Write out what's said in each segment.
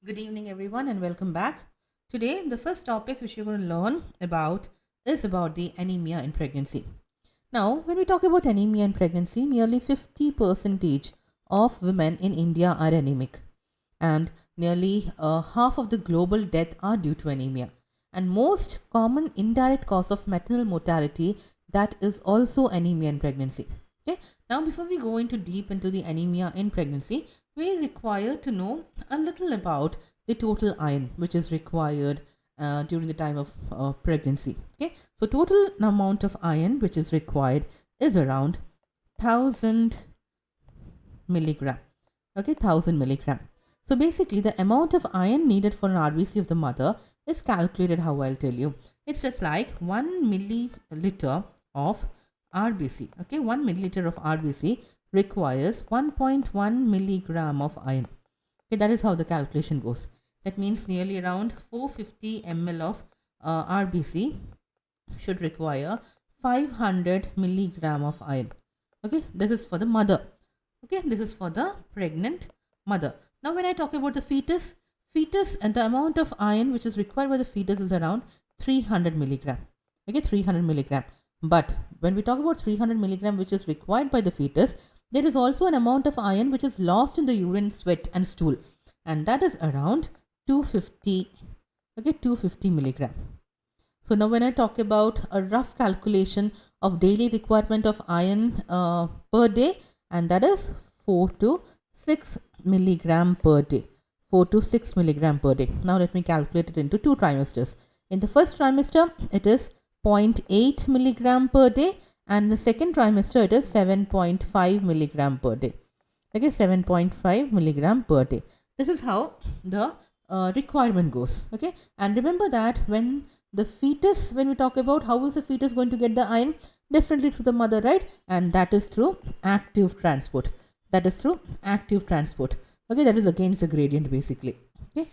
Good evening, everyone, and welcome back. Today, the first topic which you're going to learn about is about the anemia in pregnancy. Now, when we talk about anemia in pregnancy, nearly 50% of women in India are anemic, and nearly half of the global death are due to anemia. And most common indirect cause of maternal mortality that is also anemia in pregnancy. Okay. Now, before we go into deep into the anemia in pregnancy, we require to know a little about the total iron which is required during the time of pregnancy. Okay, so total amount of iron which is required is around 1000 milligram. Okay, 1000 milligram. So basically, the amount of iron needed for an RBC of the mother is calculated. How I'll tell you, it's just like 1 milliliter of RBC. Okay, 1 milliliter of RBC requires 1.1 milligram of iron. Okay, that is how the calculation goes. That means nearly around 450 ml of RBC should require 500 milligram of iron. Okay, this is for the mother. Okay, this is for the pregnant mother. Now, when I talk about the fetus and the amount of iron which is required by the fetus is around 300 milligram. Okay, 300 milligram. But when we talk about 300 milligram which is required by the fetus, there is also an amount of iron which is lost in the urine, sweat, and stool, and that is around 250. Okay, 250 milligram. So now when I talk about a rough calculation of daily requirement of iron per day, and that is 4 to 6 milligram per day. 4 to 6 milligram per day. Now let me calculate it into 2 trimesters. In the first trimester, it is 0.8 milligram per day, and the second trimester, it is 7.5 milligram per day. Okay, 7.5 milligram per day. This is how the requirement goes. Okay, and remember that when the fetus, when we talk about how is the fetus going to get the iron, definitely through the mother, right? And that is through active transport. That is through active transport. Okay, that is against the gradient basically. Okay,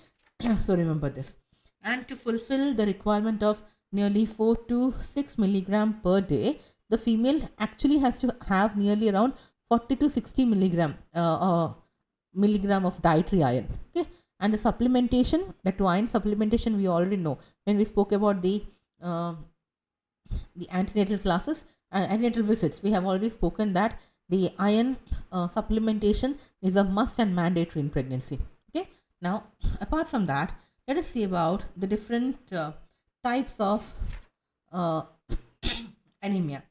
so remember this. And to fulfill the requirement of nearly 4 to 6 milligram per day, the female actually has to have nearly around 40 to 60 milligram of dietary iron. Okay, and the supplementation, the to iron supplementation, we already know when we spoke about the antenatal classes, antenatal visits. We have already spoken that the iron supplementation is a must and mandatory in pregnancy. Okay, now apart from that, let us see about the different types of anemia.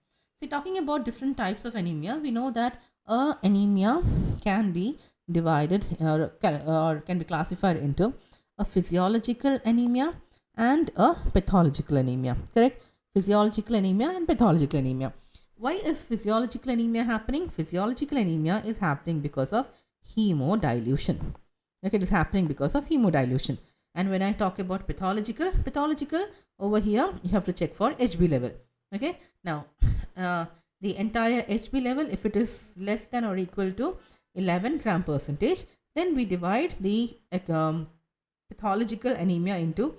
See, talking about different types of anemia, we know that anemia can be divided or can be classified into a physiological anemia and a pathological anemia. Correct? Physiological anemia and pathological anemia. Why is physiological anemia happening? Physiological anemia is happening because of hemodilution. Okay, it is happening because of hemodilution. And when I talk about pathological, over here you have to check for HB level. Okay, now the entire HB level, if it is less than or equal to 11 gram percentage, then we divide the pathological anemia into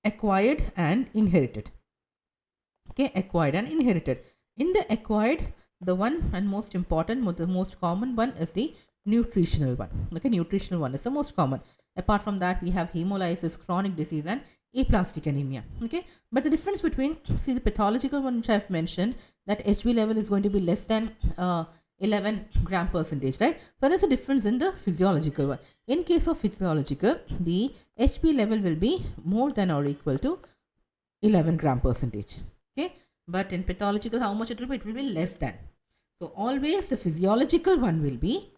acquired and inherited. Okay, acquired and inherited. In the acquired, the one and most important, the most common one is the nutritional one. Okay, nutritional one is the most common. Apart from that, we have hemolysis, chronic disease, and aplastic anemia. Okay, but the difference between, see, the pathological one which I have mentioned, that HB level is going to be less than 11 gram percentage, right? So there's a difference in the physiological one. In case of physiological, the HB level will be more than or equal to 11 gram percentage. Okay, but in pathological, how much it will be? It will be less than. So always the physiological one will be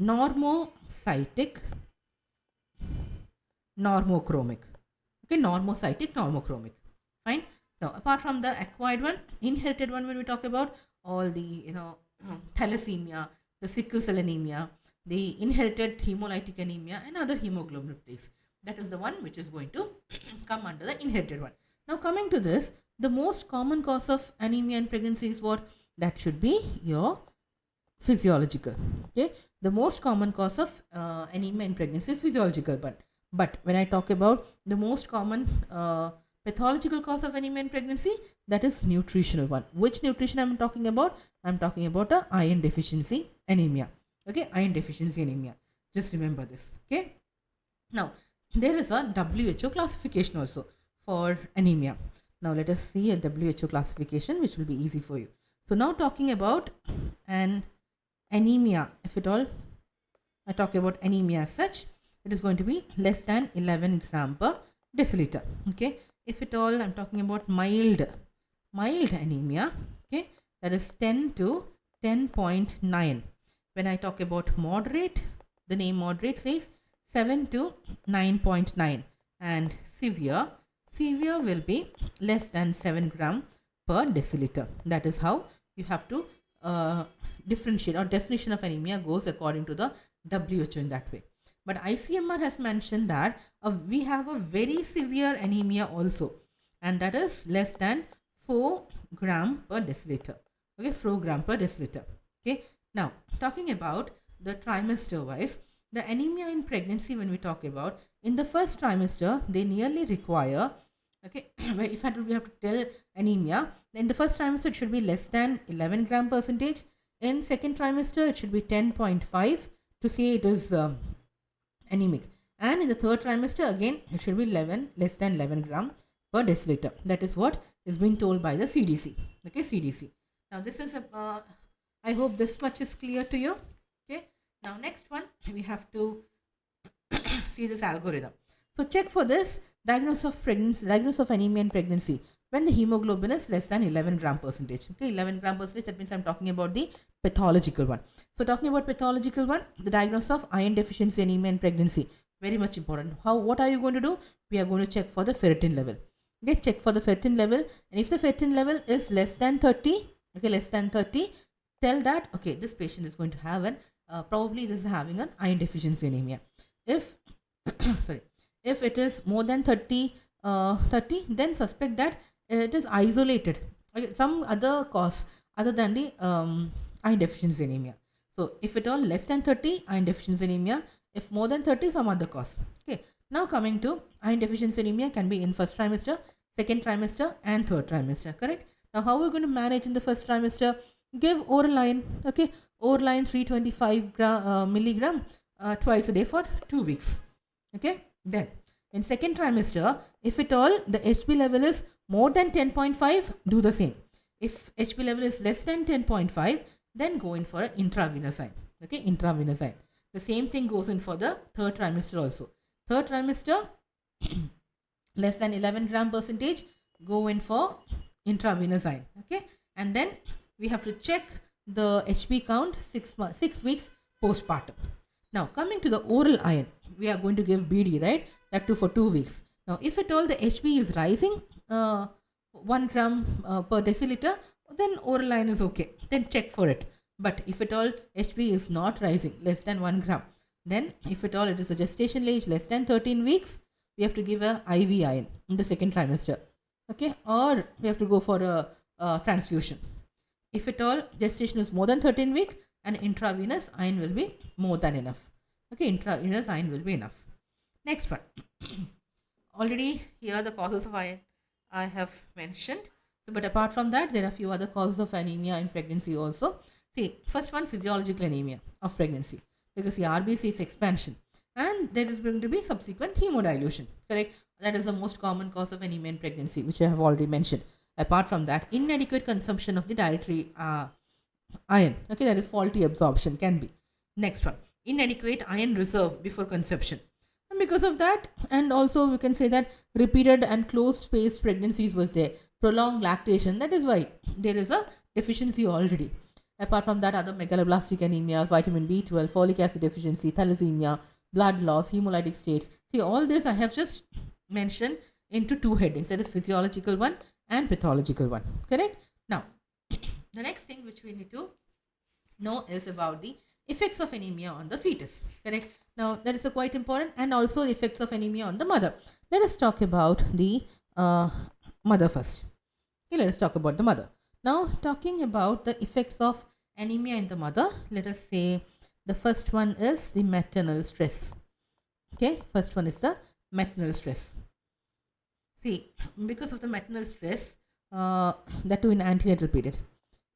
normocytic, normochromic. Okay, normocytic, normochromic. Fine. Now, apart from the acquired one, inherited one, when we talk about all the thalassemia, the sickle cell anemia, the inherited hemolytic anemia, and other hemoglobinopathies. That is the one which is going to come under the inherited one. Now, coming to this, the most common cause of anemia in pregnancy is what? That should be your physiological. Okay, the most common cause of anemia in pregnancy is physiological, but when I talk about the most common pathological cause of anemia in pregnancy, that is nutritional one. Which nutrition I'm talking about? I'm talking about a iron deficiency anemia. Okay, iron deficiency anemia. Just remember this. Okay. Now, there is a WHO classification also for anemia. Now, let us see a WHO classification which will be easy for you. So, now talking about an anemia, if at all I talk about anemia as such, it is going to be less than 11 gram per deciliter. Okay. If at all I'm talking about mild anemia, okay, that is 10 to 10.9. When I talk about moderate, the name moderate says 7 to 9.9, and severe will be less than 7 gram per deciliter. That is how you have to differentiate, or definition of anemia goes according to the WHO in that way. But ICMR has mentioned that we have a very severe anemia also, and that is less than 4 gram per deciliter. Okay, 4 gram per deciliter. Okay, now talking about the trimester wise, the anemia in pregnancy, when we talk about in the first trimester, they nearly require, okay, if we have to tell anemia, in the first trimester it should be less than 11 gram percentage. In second trimester it should be 10.5 to say it is anemic, and in the third trimester again it should be less than 11 gram per deciliter. That is what is being told by the CDC. Okay, CDC. Now this is I hope this much is clear to you. Okay, now next one we have to see this algorithm. So check for this diagnosis of anemia in pregnancy when the hemoglobin is less than 11 gram percentage. Okay, 11 gram percentage, that means I'm talking about the pathological one. So talking about pathological one, the diagnosis of iron deficiency anemia in pregnancy, very much important. What are you going to do? We are going to check for the ferritin level. Okay, check for the ferritin level, and if the ferritin level is less than 30, okay, less than 30, tell that okay, this patient is going to have an probably this is having an iron deficiency anemia. If sorry, if it is more than 30, then suspect that it is isolated, okay, some other cause other than the iron deficiency anemia. So if at all less than 30, iron deficiency anemia. If more than 30, some other cause. Okay. Now coming to iron deficiency anemia can be in first trimester, second trimester, and third trimester. Correct. Now how we're going to manage in the first trimester? Give oral iron. Okay, oral iron 325 milligram twice a day for 2 weeks. Okay. Then in second trimester, if at all the HB level is more than 10.5, do the same. If HB level is less than 10.5, then go in for an intravenous iron. Okay, intravenous iron. The same thing goes in for the third trimester also. Third trimester, less than 11 gram percentage, go in for intravenous iron. Okay, and then we have to check the HB count 6 weeks postpartum. Now coming to the oral iron, we are going to give BD, right? That too for 2 weeks. Now if at all the HB is rising 1 gram per deciliter, then oral iron is okay. Then check for it. But if at all HB is not rising less than 1 gram, then if at all it is a gestational age less than 13 weeks, we have to give a IV iron in the second trimester. Okay, or we have to go for a transfusion. If at all gestation is more than 13 weeks, an intravenous iron will be more than enough. Okay, intravenous iron will be enough. Next one. Already here the causes of iron I have mentioned. So, but apart from that, there are a few other causes of anemia in pregnancy also. See, first one, physiological anemia of pregnancy, because the RBC is expansion, and there is going to be subsequent hemodilution. Correct? That is the most common cause of anemia in pregnancy, which I have already mentioned. Apart from that, inadequate consumption of the dietary iron. Okay, that is faulty absorption can be. Next one, inadequate iron reserve before conception. And because of that, and also we can say that repeated and closed spaced pregnancies was there. Prolonged lactation, that is why there is a deficiency already. Apart from that, other megaloblastic anemias, vitamin B12, folic acid deficiency, thalassemia, blood loss, hemolytic states. See, all this I have just mentioned into 2 headings, that is physiological one and pathological one. Correct? Now, the next thing which we need to know is about the effects of anemia on the fetus. Correct? Now, that is a quite important, and also the effects of anemia on the mother. Let us talk about the mother first. Okay, let us talk about the mother. Now, talking about the effects of anemia in the mother, let us say the first one is the maternal stress. Okay, first one is the maternal stress. See, because of the maternal stress, that too in antenatal period.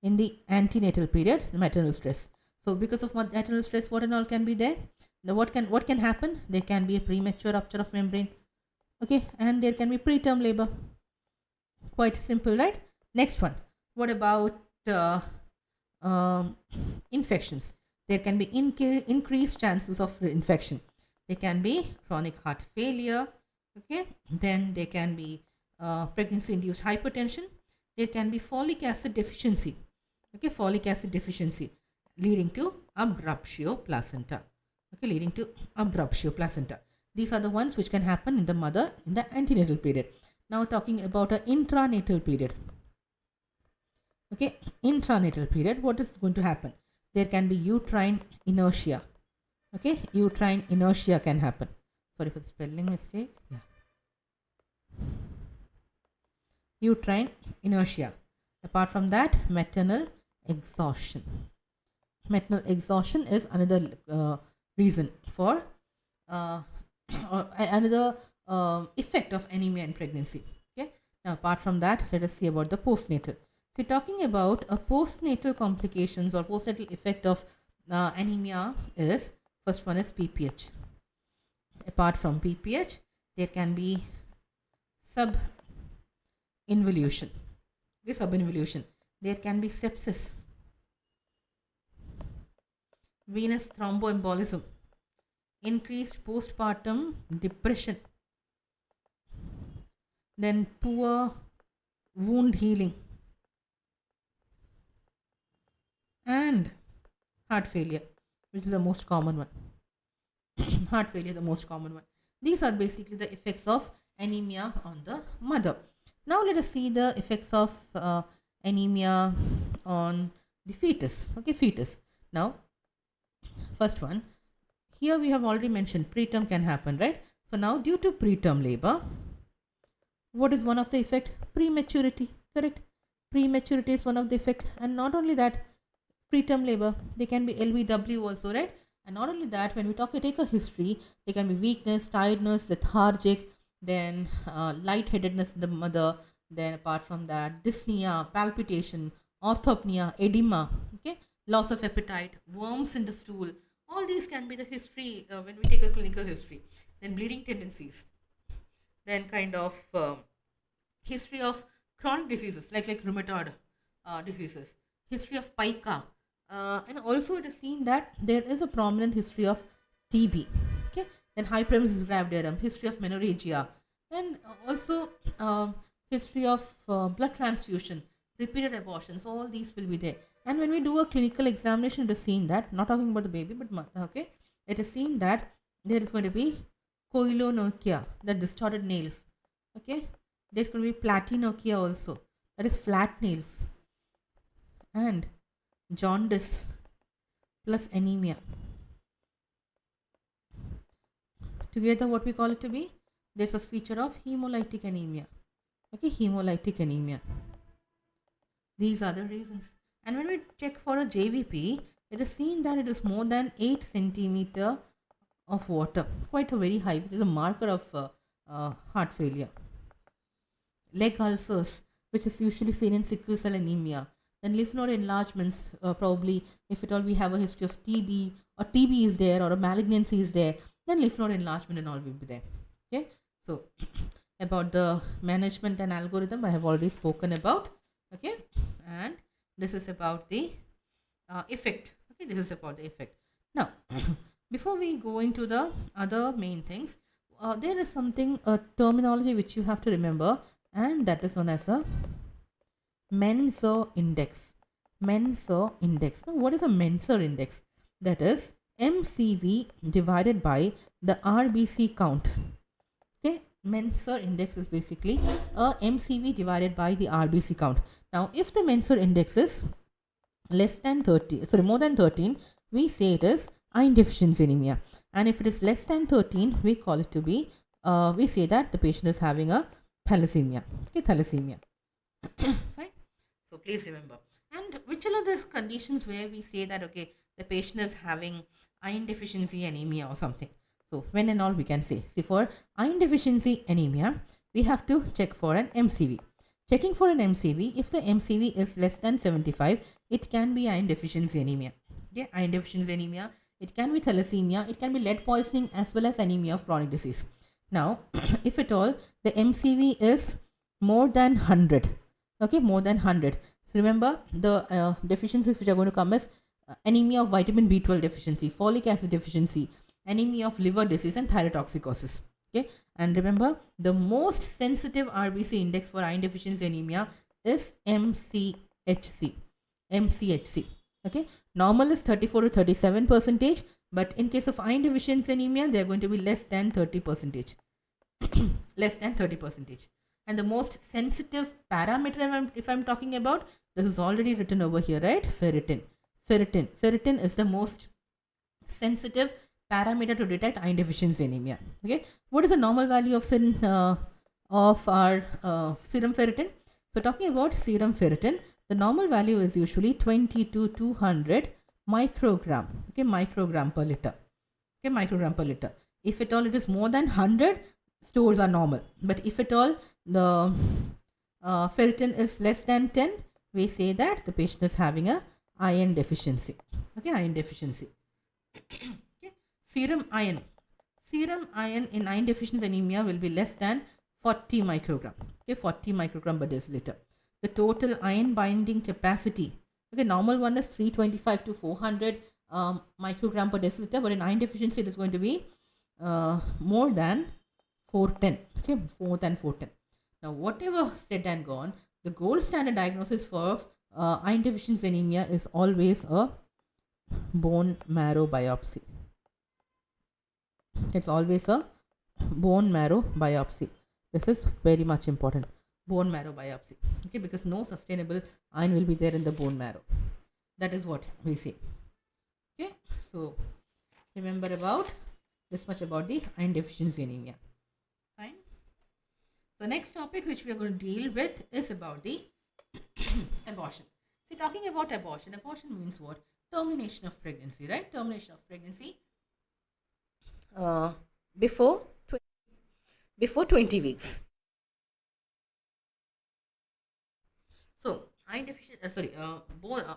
In the antenatal period, the maternal stress. So, because of maternal stress, what and all can be there? Now what can happen? There can be a premature rupture of membrane, okay, and there can be preterm labor. Quite simple, right? Next one. What about uh, um, infections? There can be increased chances of infection. There can be chronic heart failure, okay. Then there can be pregnancy-induced hypertension. There can be folic acid deficiency, okay, folic acid deficiency leading to abruptio placenta, okay, leading to abruptio placenta. These are the ones which can happen in the mother in the antenatal period. Now talking about an intranatal period. Okay, intranatal period, what is going to happen? There can be uterine inertia. Okay, uterine inertia can happen. Sorry for the spelling mistake. Yeah. Uterine inertia. Apart from that, maternal exhaustion. Maternal exhaustion is another reason for or another effect of anemia in pregnancy. Okay. Now, apart from that, let us see about the postnatal. So, talking about a postnatal complications or postnatal effect of anemia is, first one is PPH. Apart from PPH, there can be subinvolution. Okay, subinvolution. There can be sepsis, venous thromboembolism, increased postpartum depression, then poor wound healing, and heart failure, which is the most common one. Heart failure, the most common one. These are basically the effects of anemia on the mother. Now let us see the effects of anemia on the fetus. Okay, fetus. Now, first one, here we have already mentioned preterm can happen, right? So now due to preterm labor, what is one of the effect? Prematurity, correct? Prematurity is one of the effect, and not only that, preterm labor, they can be LBW also, right? And not only that, when we take a history, there can be weakness, tiredness, lethargic, then lightheadedness in the mother, then apart from that, dyspnea, palpitation, orthopnea, edema, okay, loss of appetite, worms in the stool. All these can be the history when we take a clinical history. Then bleeding tendencies, then kind of history of chronic diseases like rheumatoid diseases, history of pica, and also it is seen that there is a prominent history of TB. Okay, then hyperemesis gravidarum, history of menorrhagia, and also history of blood transfusion, repeated abortions. All these will be there. And when we do a clinical examination, it is seen that, not talking about the baby, but okay, it is seen that there is going to be koilonokia, the distorted nails. Okay, there's going to be platinokia also, that is flat nails, and jaundice plus anemia. Together, what we call it to be? There's a feature of hemolytic anemia. Okay, hemolytic anemia. These are the reasons. And when we check for a JVP, it is seen that it is more than 8 centimeter of water, quite a very high, which is a marker of heart failure. Leg ulcers, which is usually seen in sickle cell anemia. Then lymph node enlargements, probably if at all we have a history of TB, or TB is there, or a malignancy is there, then lymph node enlargement and all will be there. Okay, so about the management and algorithm I have already spoken about. Okay, and this is about the effect. Okay, this is about the effect. Now, before we go into the other main things, there is something, a terminology which you have to remember, and that is known as a Menser index. Menser index. Now, what is a Menser index? That is MCV divided by the RBC count. Okay, Menser index is basically a MCV divided by the RBC count. Now, if the Menser index is less than 30, sorry, more than 13, we say it is iron deficiency anemia. And if it is less than 13, we call it to be, we say that the patient is having a thalassemia. Okay, thalassemia. Fine. So please remember. And which are the conditions where we say that, okay, the patient is having iron deficiency anemia or something? So when and all we can say. See, for iron deficiency anemia, we have to check for an MCV. Checking for an MCV, if the MCV is less than 75, it can be iron deficiency anemia. Okay, iron deficiency anemia it can be thalassemia, it can be lead poisoning as well as anemia of chronic disease. Now, if at all the MCV is more than 100, okay, more than 100. So remember the deficiencies which are going to come is anemia of vitamin B12 deficiency, folic acid deficiency, anemia of liver disease, and thyrotoxicosis. Okay, and remember the most sensitive RBC index for iron deficiency anemia is MCHC. MCHC. Okay, normal is 34 to 37 percentage, but in case of iron deficiency anemia, they are going to be less than 30 percentage. Less than 30 percentage. And the most sensitive parameter, if I'm talking about, this is already written over here, right? Ferritin. Ferritin is the most sensitive parameter to detect iron deficiency anemia. Okay, what is the normal value of our serum ferritin? So talking about serum ferritin, the normal value is usually 20 to 200 microgram. Okay, microgram per liter. Okay, microgram per liter. If at all it is more than 100, stores are normal. But if at all the ferritin is less than 10, we say that the patient is having a iron deficiency. Okay, iron deficiency. Okay. Serum iron in iron deficiency anemia will be less than 40 microgram. Okay, 40 microgram per deciliter. The total iron binding capacity, okay, normal one is 325 to 400 microgram per deciliter, but in iron deficiency it is going to be more than 410. Okay, more than 410. Now, whatever said and gone, the gold standard diagnosis for iron deficiency anemia is always a bone marrow biopsy. It's always a bone marrow biopsy. This is very much important. Bone marrow biopsy. Okay, because no sustainable iron will be there in the bone marrow. That is what we say. Okay, so remember about this much about the iron deficiency anemia. Fine. So next topic which we are going to deal with is about the abortion. See, talking about abortion means what? Termination of pregnancy, right? Termination of pregnancy before 20 weeks. So,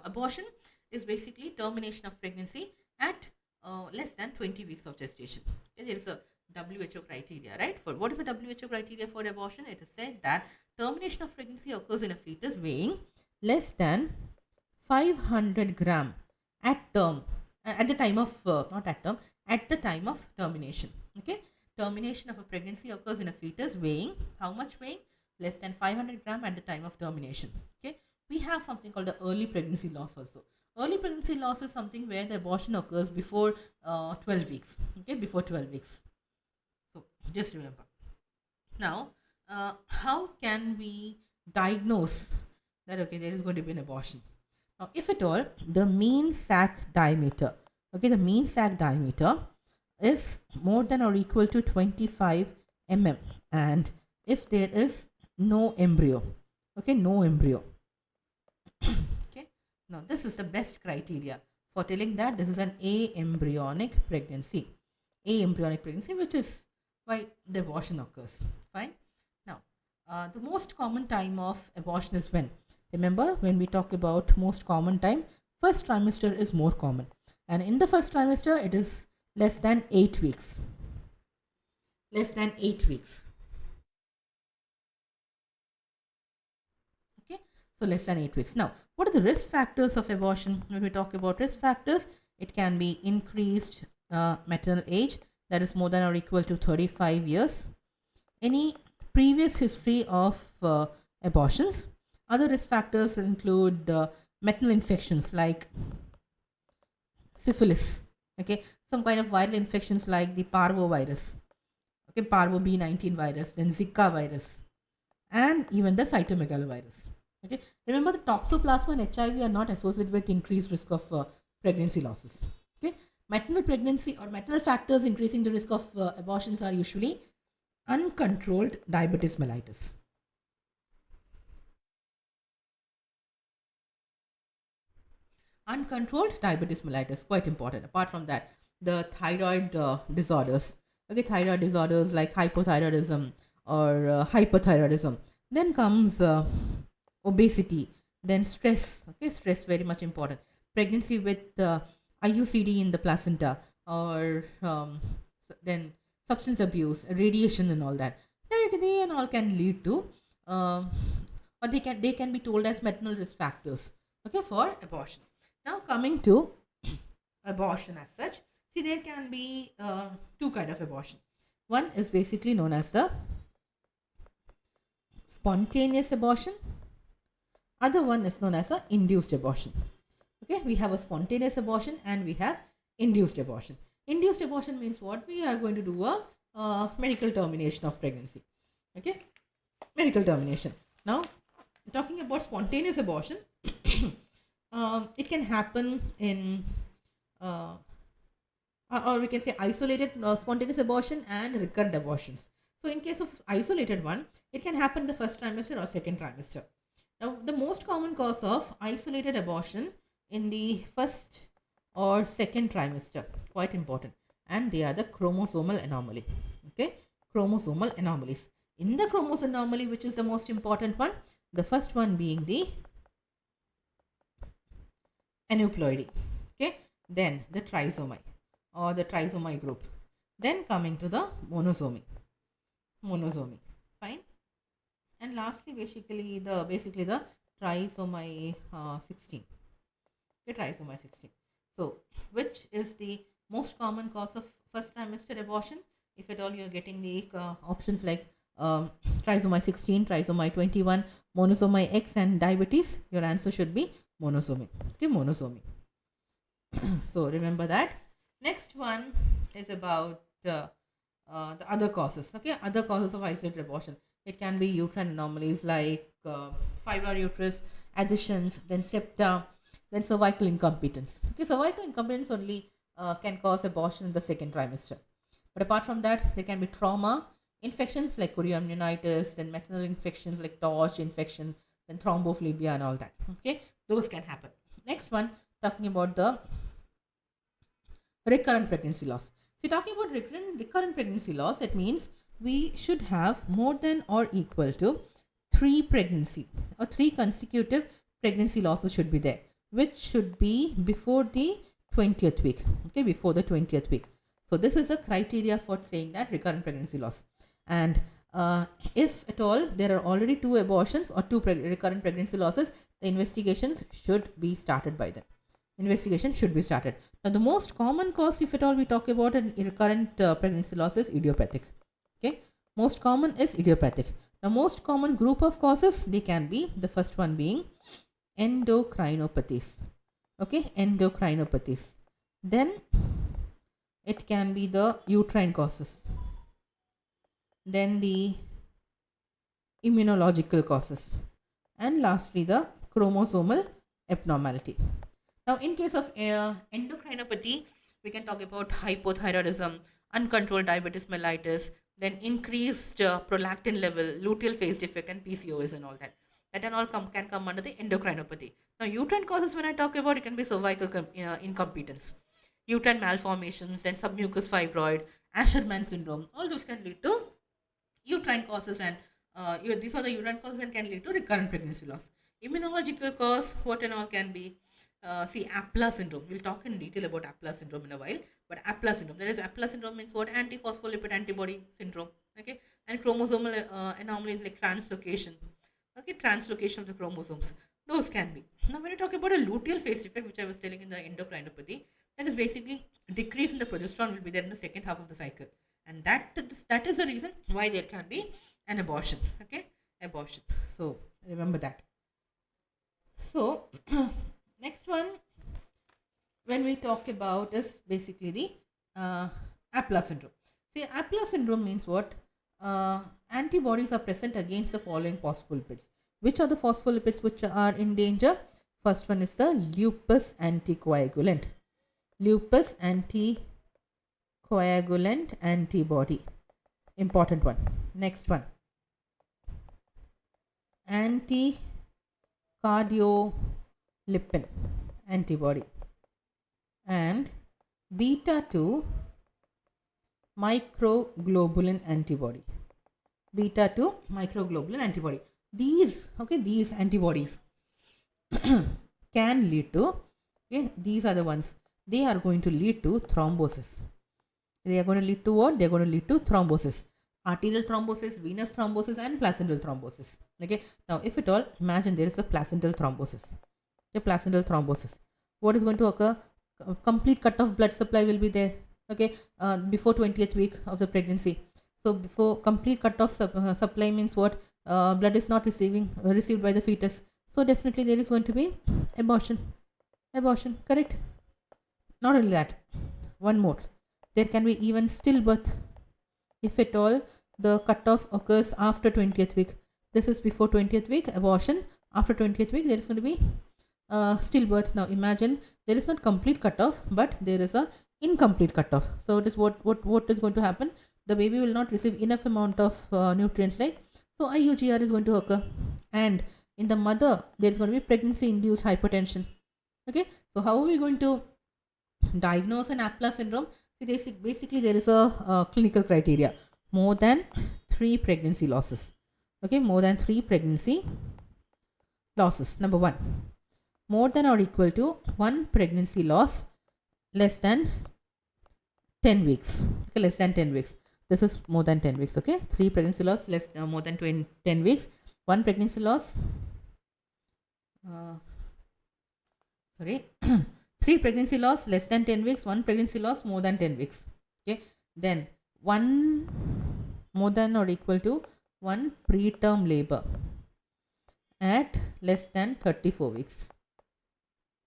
abortion is basically termination of pregnancy at less than 20 weeks of gestation. Okay, there is a WHO criteria, right? For what is the WHO criteria for abortion? It is said that termination of pregnancy occurs in a fetus weighing less than 500 gram at term, at the time of not at term, at the time of termination. Okay, termination of a pregnancy occurs in a fetus weighing how much weighing? Less than 500 gram at the time of termination. Okay, we have something called the early pregnancy loss also. Early pregnancy loss is something where the abortion occurs before 12 weeks. Okay, before 12 weeks. So just remember. Now, how can we diagnose that, okay, there is going to be an abortion? Now, if at all, the mean sac diameter, okay, the mean sac diameter is more than or equal to 25 mm, and if there is no embryo, okay, no embryo. Okay, now this is the best criteria for telling that this is an aembryonic pregnancy. Aembryonic pregnancy, which is why the abortion occurs. Fine. Now, the most common time of abortion is when? Remember, when we talk about most common time, first trimester is more common. And in the first trimester, it is less than 8 weeks. Less than 8 weeks. Okay, so less than 8 weeks. Now, what are the risk factors of abortion? When we talk about risk factors, it can be increased maternal age, that is more than or equal to 35 years. Any previous history of abortions. Other risk factors include maternal infections like syphilis, okay, some kind of viral infections like the parvovirus, okay, parvo B19 virus, then Zika virus, and even the cytomegalovirus. Okay, remember the toxoplasma and HIV are not associated with increased risk of pregnancy losses. Okay, maternal pregnancy or maternal factors increasing the risk of abortions are usually uncontrolled diabetes mellitus. Uncontrolled diabetes mellitus, quite important. Apart from that, the thyroid disorders, okay, thyroid disorders like hypothyroidism or hyperthyroidism. Then comes obesity, then stress, okay, stress very much important. Pregnancy with IUCD in the placenta, or then substance abuse, radiation, and all that. They and all can lead to, or they can be told as maternal risk factors. Okay, for abortion. Now coming to abortion as such, see there can be two kind of abortion. One is basically known as the spontaneous abortion. Other one is known as a induced abortion. Okay, we have a spontaneous abortion and we have induced abortion. Induced abortion means what? We are going to do a medical termination of pregnancy. Okay, medical termination. Now, talking about spontaneous abortion, it can happen in, or we can say isolated spontaneous abortion and recurrent abortions. So, in case of isolated one, it can happen the first trimester or second trimester. Now, the most common cause of isolated abortion in the first or second trimester, quite important, and they are the chromosomal anomaly. Okay, chromosomal anomalies. In the chromosomal anomaly, which is the most important one, the first one being the aneuploidy. Okay, then the trisomy or the trisomy group, then coming to the monosomy. Fine. And lastly, basically the trisomy 16. Okay, trisomy 16. So, which is the most common cause of first trimester abortion? If at all you are getting the options like trisomy 16, trisomy 21, monosomy X, and diabetes, your answer should be monosomy. Okay, monosomy. So remember that. Next one is about the other causes. Okay, other causes of isolated abortion. It can be uterine anomalies like fibroid uterus, adhesions, then septa, then cervical incompetence. Okay, cervical incompetence only can cause abortion in the second trimester. But apart from that, there can be trauma, infections like chorioamnionitis, then maternal infections like torch infection, then thrombophlebiae and all that. Okay, those can happen. Next one, talking about the recurrent pregnancy loss. So, talking about recurrent pregnancy loss, it means we should have more than or equal to 3 pregnancy or 3 consecutive pregnancy losses should be there, which should be before the 20th week. Okay, before the 20th week. So, this is a criteria for saying that recurrent pregnancy loss. And if at all there are already 2 abortions or 2 recurrent pregnancy losses, the investigations should be started by then. Investigation should be started. Now, the most common cause, if at all we talk about an recurrent pregnancy loss, is idiopathic. Okay, most common is idiopathic. The most common group of causes, they can be, the first one being endocrinopathies. Okay, endocrinopathies. Then it can be the uterine causes. Then the immunological causes. And lastly, the chromosomal abnormality. Now, in case of endocrinopathy, we can talk about hypothyroidism, uncontrolled diabetes mellitus, then increased prolactin level, luteal phase defect, and PCOS and all that. That and all can come under the endocrinopathy. Now, uterine causes, when I talk about, it can be cervical incompetence, uterine malformations, then submucous fibroid, Asherman syndrome. All those can lead to uterine causes, and these are the uterine causes and can lead to recurrent pregnancy loss. Immunological cause, what and all can be? See, APLA syndrome. We'll talk in detail about APLA syndrome in a while. But APLA syndrome, there is APLA syndrome means what? Antiphospholipid antibody syndrome. Okay, and chromosomal anomalies like translocation. Okay, translocation of the chromosomes. Those can be. Now, when you talk about a luteal phase defect, which I was telling in the endocrinopathy, that is basically decrease in the progesterone will be there in the second half of the cycle, and that is the reason why there can be an abortion. Okay, abortion. So remember that. So next one, when we talk about, is basically the APLA syndrome. See, APLA syndrome means what? Antibodies are present against the following phospholipids. Which are the phospholipids which are in danger? First one is the lupus anticoagulant. Lupus anticoagulant antibody. Important one. Next one. Anti-cardiolipin antibody. And beta 2 microglobulin antibody. Beta 2 microglobulin antibody. These antibodies can lead to, okay, these are the ones. they are going to lead to thrombosis. They are going to lead to what? They are going to lead to thrombosis. Arterial thrombosis, venous thrombosis, and placental thrombosis. Okay. Now, if at all, imagine there is a placental thrombosis. A placental thrombosis. What is going to occur? A complete cut of blood supply will be there. Okay. Before 20th week of the pregnancy. So, before complete cut off supply means what? Blood is not received by the fetus. So, definitely there is going to be abortion. Abortion. Correct. Not only that. One more. There can be even stillbirth. If at all the cutoff occurs after 20th week. This is before 20th week, abortion. After 20th week, there is going to be stillbirth. Now imagine there is not complete cutoff, but there is a incomplete cutoff. So it is what is going to happen? The baby will not receive enough amount of nutrients, like so IUGR is going to occur, and in the mother there is going to be pregnancy induced hypertension. Okay, so how are we going to diagnose an APLA syndrome? Basically there is a clinical criteria: more than 3 pregnancy losses. Okay, more than 3 pregnancy losses. Number 1, more than or equal to 1 pregnancy loss less than 10 weeks. Okay, less than 10 weeks. This is more than 10 weeks. Okay, 3 pregnancy loss less more than 10 weeks. 1 pregnancy loss. 3 pregnancy loss less than 10 weeks, 1 pregnancy loss more than 10 weeks. Okay, then 1 more than or equal to 1 preterm labor at less than 34 weeks,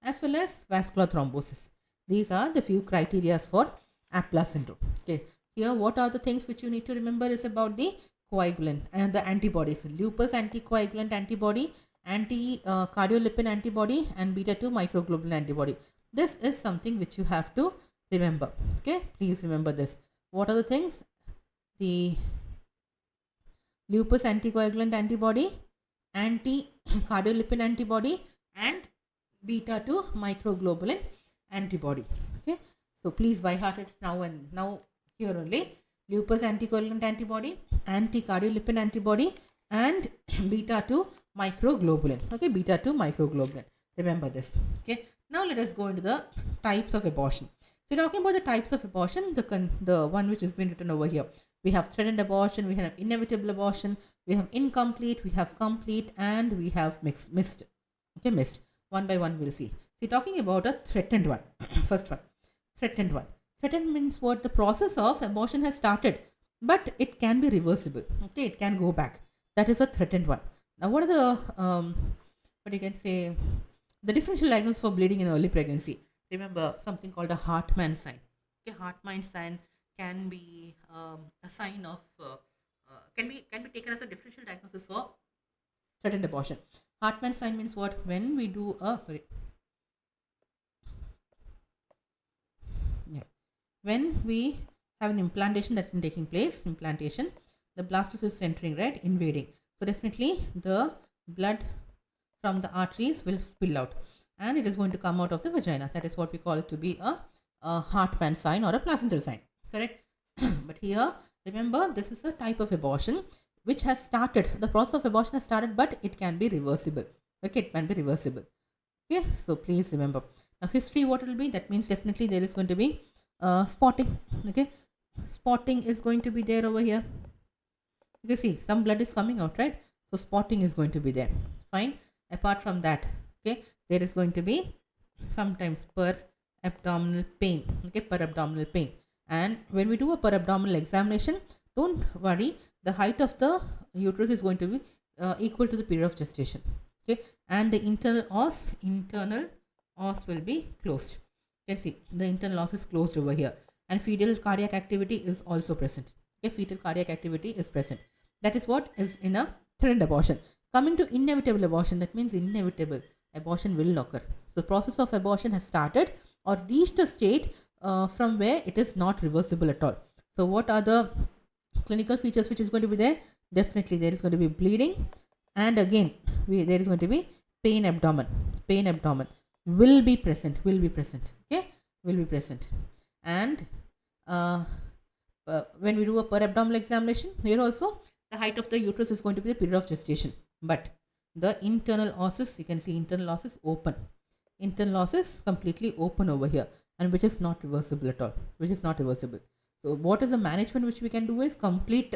as well as vascular thrombosis. These are the few criteria for APLA syndrome. Okay, here what are the things which you need to remember is about the coagulant and the antibodies: lupus anticoagulant antibody, cardiolipin antibody, and beta 2 microglobulin antibody. This is something which you have to remember. Okay, please remember this. What are the things? The lupus anticoagulant antibody, cardiolipin antibody, and beta 2 microglobulin antibody. Okay, so please by heart it now here only: lupus anticoagulant antibody, cardiolipin antibody, and beta 2 microglobulin. Okay, beta 2 microglobulin. Remember this. Okay, now let us go into the types of abortion. So talking about the types of abortion, the one which has been written over here: we have threatened abortion, we have inevitable abortion, we have incomplete, we have complete, and we have missed. Okay, missed. One by one we'll see. So talking about a threatened one. First one, threatened one. Threatened means what? The process of abortion has started, but it can be reversible. Okay, it can go back. That is a threatened one. Now, what are the what you can say, the differential diagnosis for bleeding in early pregnancy? Remember something called a Hartmann sign. Okay, Hartmann sign can be a sign of can be taken as a differential diagnosis for threatened abortion. Hartmann sign means what? When we do when we have an implantation that's been taking place, the blastocyst is entering, right, invading. So definitely the blood from the arteries will spill out, and it is going to come out of the vagina. That is what we call it to be a Hartmann sign or a placental sign. Correct? But here, remember, this is a type of abortion which has started. The process of abortion has started, but it can be reversible. Okay, it can be reversible. Okay, so please remember. Now, history, what it will be? That means definitely there is going to be spotting. Okay, spotting is going to be there over here. You can see some blood is coming out, right? So spotting is going to be there. Fine. Apart from that, okay, there is going to be sometimes per abdominal pain. Okay, per abdominal pain. And when we do a per abdominal examination, don't worry, the height of the uterus is going to be equal to the period of gestation. Okay, and the internal os will be closed. You can see the internal os is closed over here, and fetal cardiac activity is also present. Okay, fetal cardiac activity is present. That is what is in a threatened abortion. Coming to inevitable abortion, that means inevitable abortion will occur. So process of abortion has started or reached a state from where it is not reversible at all. So what are the clinical features which is going to be there? Definitely there is going to be bleeding, and again there is going to be pain abdomen. Pain abdomen will be present. Okay, will be present. And when we do a per abdominal examination, here also the height of the uterus is going to be the period of gestation, but the internal os, you can see internal os is open. Internal os is completely open over here, and which is not reversible at all, which is not reversible. So what is the management which we can do is complete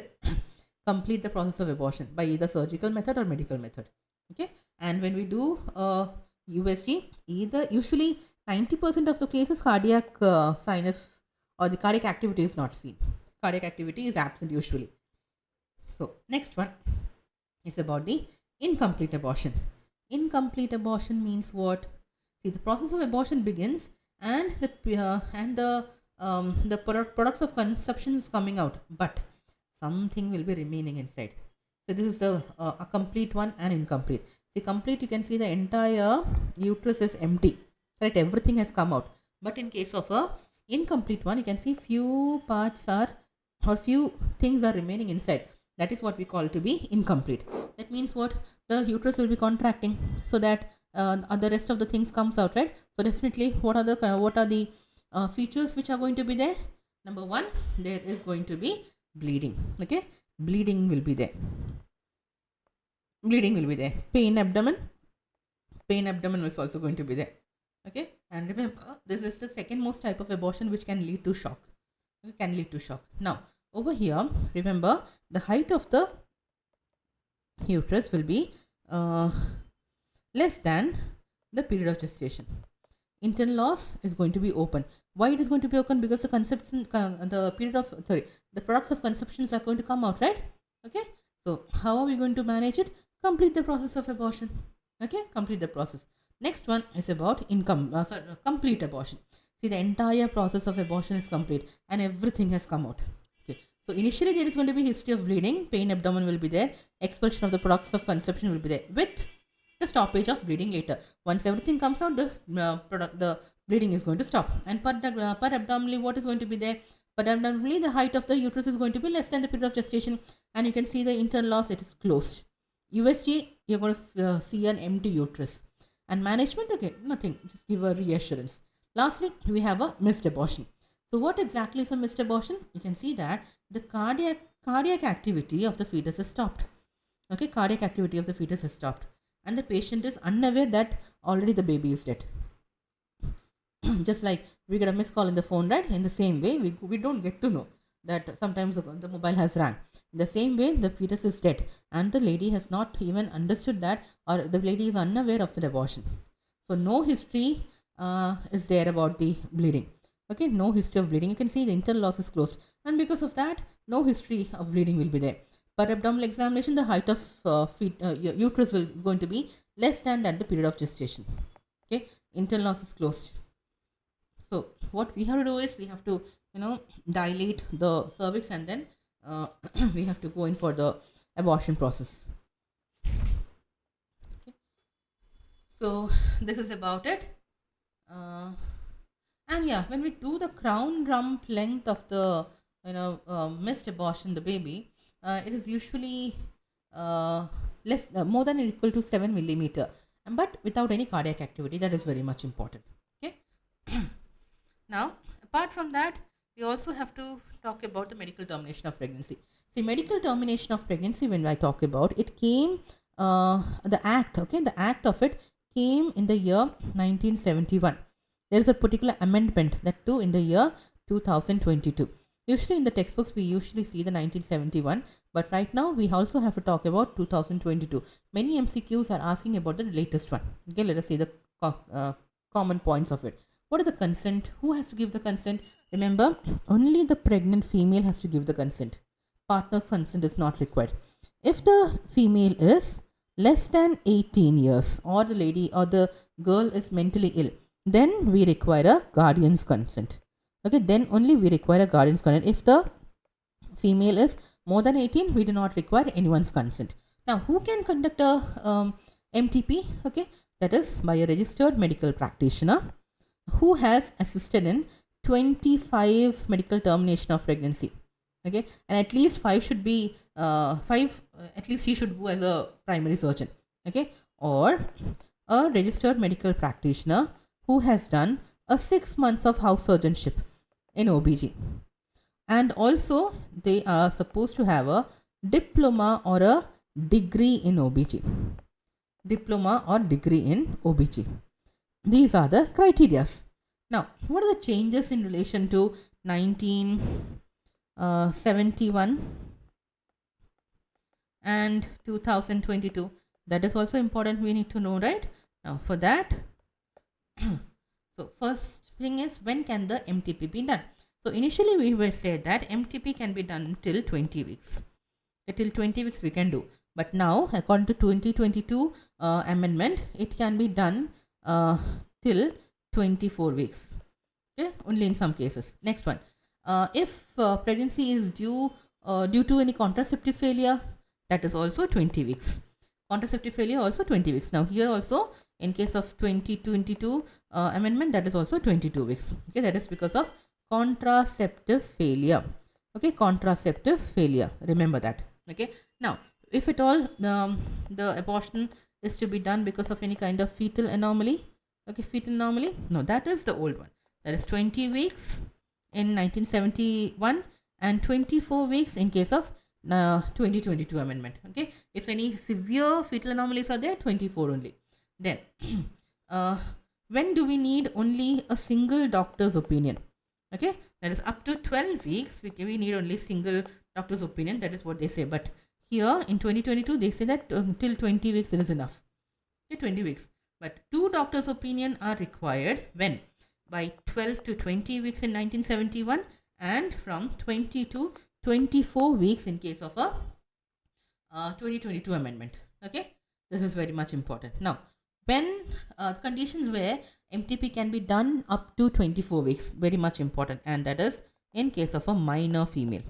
complete the process of abortion by either surgical method or medical method. Okay, and when we do USG, either usually 90% of the cases cardiac sinus or the cardiac activity is not seen. Cardiac activity is absent usually. So next one is about the incomplete abortion. Incomplete abortion means what? See, the process of abortion begins and the products of conception is coming out, but something will be remaining inside. So this is a complete one and incomplete. See, complete, you can see the entire uterus is empty, right? Everything has come out. But in case of a incomplete one, you can see few parts are or few things are remaining inside. That is what we call to be incomplete. That means what? The uterus will be contracting so that the rest of the things comes out, right? So definitely, what are the features which are going to be there? Number one, there is going to be bleeding. Okay, bleeding will be there. Bleeding will be there. Pain abdomen is also going to be there. Okay, and remember, this is the second most type of abortion which can lead to shock. It can lead to shock. Now over here, remember, the height of the uterus will be less than the period of gestation. Internal loss is going to be open. Why it is going to be open? Because the the products of conceptions are going to come out, right? Okay, so how are we going to manage it? Complete the process of abortion. Okay, complete the process. Next one is about complete abortion. See, the entire process of abortion is complete and everything has come out. Okay, so initially there is going to be history of bleeding, pain abdomen will be there, expulsion of the products of conception will be there, with the stoppage of bleeding later. Once everything comes out, the bleeding is going to stop. And per abdominally, what is going to be there? Per abdominally, the height of the uterus is going to be less than the period of gestation, and you can see the internal loss, it is closed. USG, you're going to see an empty uterus. And management, okay, nothing, just give a reassurance. Lastly, we have a missed abortion. So what exactly is a missed abortion? You can see that the cardiac activity of the fetus is stopped. Okay, cardiac activity of the fetus is stopped, and the patient is unaware that already the baby is dead. Just like we get a missed call in the phone, right? In the same way, we don't get to know that sometimes the mobile has rang. In the same way, the fetus is dead and the lady has not even understood that, or the lady is unaware of the abortion. So no history is there about the bleeding. Okay, no history of bleeding. You can see the internal loss is closed, and because of that, no history of bleeding will be there. Per abdominal examination, the height of uterus is going to be less than that the period of gestation. Okay, internal loss is closed. So what we have to do is we have to dilate the cervix, and then we have to go in for the abortion process. Okay. So this is about it. And yeah, when we do the crown rump length of the missed abortion, the baby, it is usually more than or equal to 7 millimeter, but without any cardiac activity. That is very much important. Okay. Now, apart from that, we also have to talk about the medical termination of pregnancy. See, medical termination of pregnancy, when I talk about it, came the act of it came in the year 1971. There is a particular amendment, that too in the year 2022. Usually in the textbooks we usually see the 1971, but right now we also have to talk about 2022. Many MCQs are asking about the latest one. Okay, let us see the common points of it. What is the consent? Who has to give the consent? Remember, only the pregnant female has to give the consent. Partner's consent is not required. If the female is less than 18 years, or the lady or the girl is mentally ill, then we require a guardian's consent. Okay, then only we require a guardian's consent. If the female is more than 18, we do not require anyone's consent. Now, who can conduct a MTP? Okay, that is by a registered medical practitioner who has assisted in 25 medical termination of pregnancy. Okay, and at least 5 should be at least he should go as a primary surgeon. Okay, or a registered medical practitioner who has done a 6 months of house surgeonship in OBG, and also they are supposed to have a diploma or a degree in OBG. Diploma or degree in OBG. These are the criterias. Now, what are the changes in relation to 1971 and 2022? That is also important, we need to know, right? Now for that, so first thing is, when can the MTP be done? So initially we were said that MTP can be done till 20 weeks. Till 20 weeks we can do. But now, according to 2022 amendment, it can be done till 24 weeks. Okay, only in some cases. Next one, if pregnancy is due to any contraceptive failure, that is also 20 weeks. Contraceptive failure also 20 weeks. Now here also, in case of 2022 amendment, that is also 22 weeks. Okay, that is because of contraceptive failure. Okay, contraceptive failure, remember that. Okay, now if at all the abortion is to be done because of any kind of fetal anomaly, okay, fetal anomaly, no, that is the old one. That is 20 weeks in 1971 and 24 weeks in case of 2022 amendment. Okay, if any severe fetal anomalies are there, 24 only. Then when do we need only a single doctor's opinion? Okay, that is up to 12 weeks we need only single doctor's opinion. That is what they say. But here in 2022 they say that till 20 weeks it is enough. Okay, 20 weeks. But 2 doctors' opinion are required when? By 12 to 20 weeks in 1971 and from 20 to 24 weeks in case of a 2022 amendment. Okay, this is very much important. Now, when the conditions where MTP can be done up to 24 weeks, very much important, and that is in case of a minor female.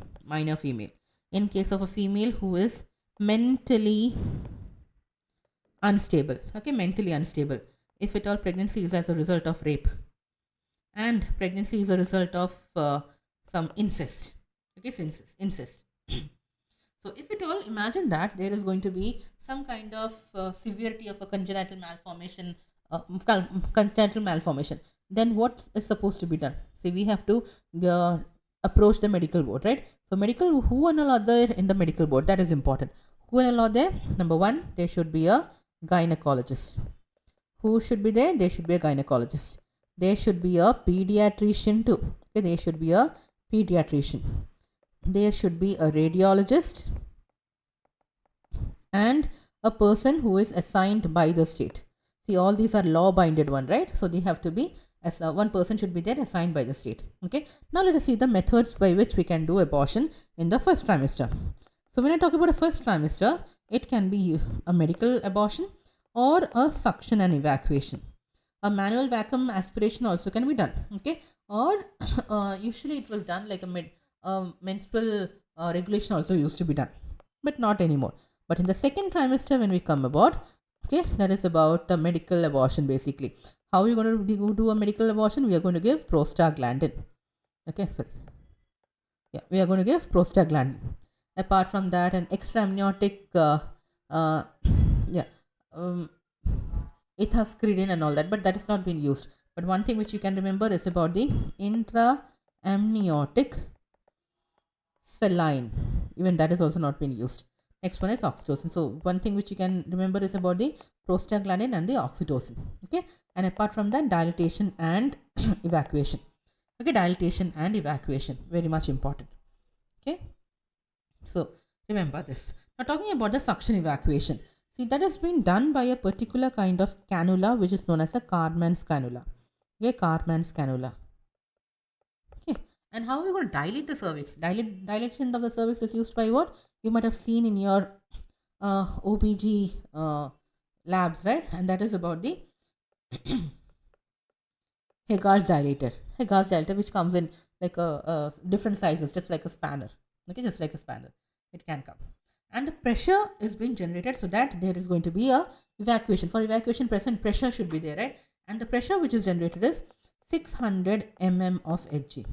In case of a female who is mentally unstable. Okay, mentally unstable. If at all pregnancy is as a result of rape and pregnancy is a result of some incest. Okay, so incest. So if at all, imagine that there is going to be some kind of severity of a congenital malformation, then what is supposed to be done? See, we have to approach the medical board, right? So who and all are there in the medical board? That is important. Who and all are there? Number 1, there should be a gynecologist. Who should be there? There should be a gynecologist. There should be a pediatrician too. Okay, there should be a pediatrician. There should be a radiologist and a person who is assigned by the state. See, all these are law-binded one, right? So they have to be, as one person should be there assigned by the state. Okay. Now let us see the methods by which we can do abortion in the first trimester. So when I talk about a first trimester, it can be a medical abortion or a suction and evacuation. A manual vacuum aspiration also can be done. Okay. Or usually it was done like a menstrual regulation also used to be done, but not anymore. But in the second trimester, when we come about, okay, that is about a medical abortion basically. How are we going to do a medical abortion? We are going to give prostaglandin. Okay, sorry. Yeah, we are going to give prostaglandin. Apart from that, an extra amniotic, ethascridin and all that, but that is not being used. But one thing which you can remember is about the intra-amniotic saline. Even that is also not being used. Next one is oxytocin. So one thing which you can remember is about the prostaglandin and the oxytocin. Okay, and apart from that, dilatation and evacuation. Okay, dilatation and evacuation, very much important. Okay, so remember this. Now talking about the suction evacuation. See, that has been done by a particular kind of cannula which is known as a Carman's cannula. Okay, Carman's cannula. Okay, and how are we going to dilate the cervix? Dilation of the cervix is used by what? You might have seen in your OBG labs, right? And that is about the Hagar's dilator. Hagar's dilator, which comes in like a different sizes, just like a spanner. Okay, just like a spanner, it can come. And the pressure is being generated so that there is going to be a evacuation. For evacuation, pressure should be there, right? And the pressure which is generated is 600 mm of Hg.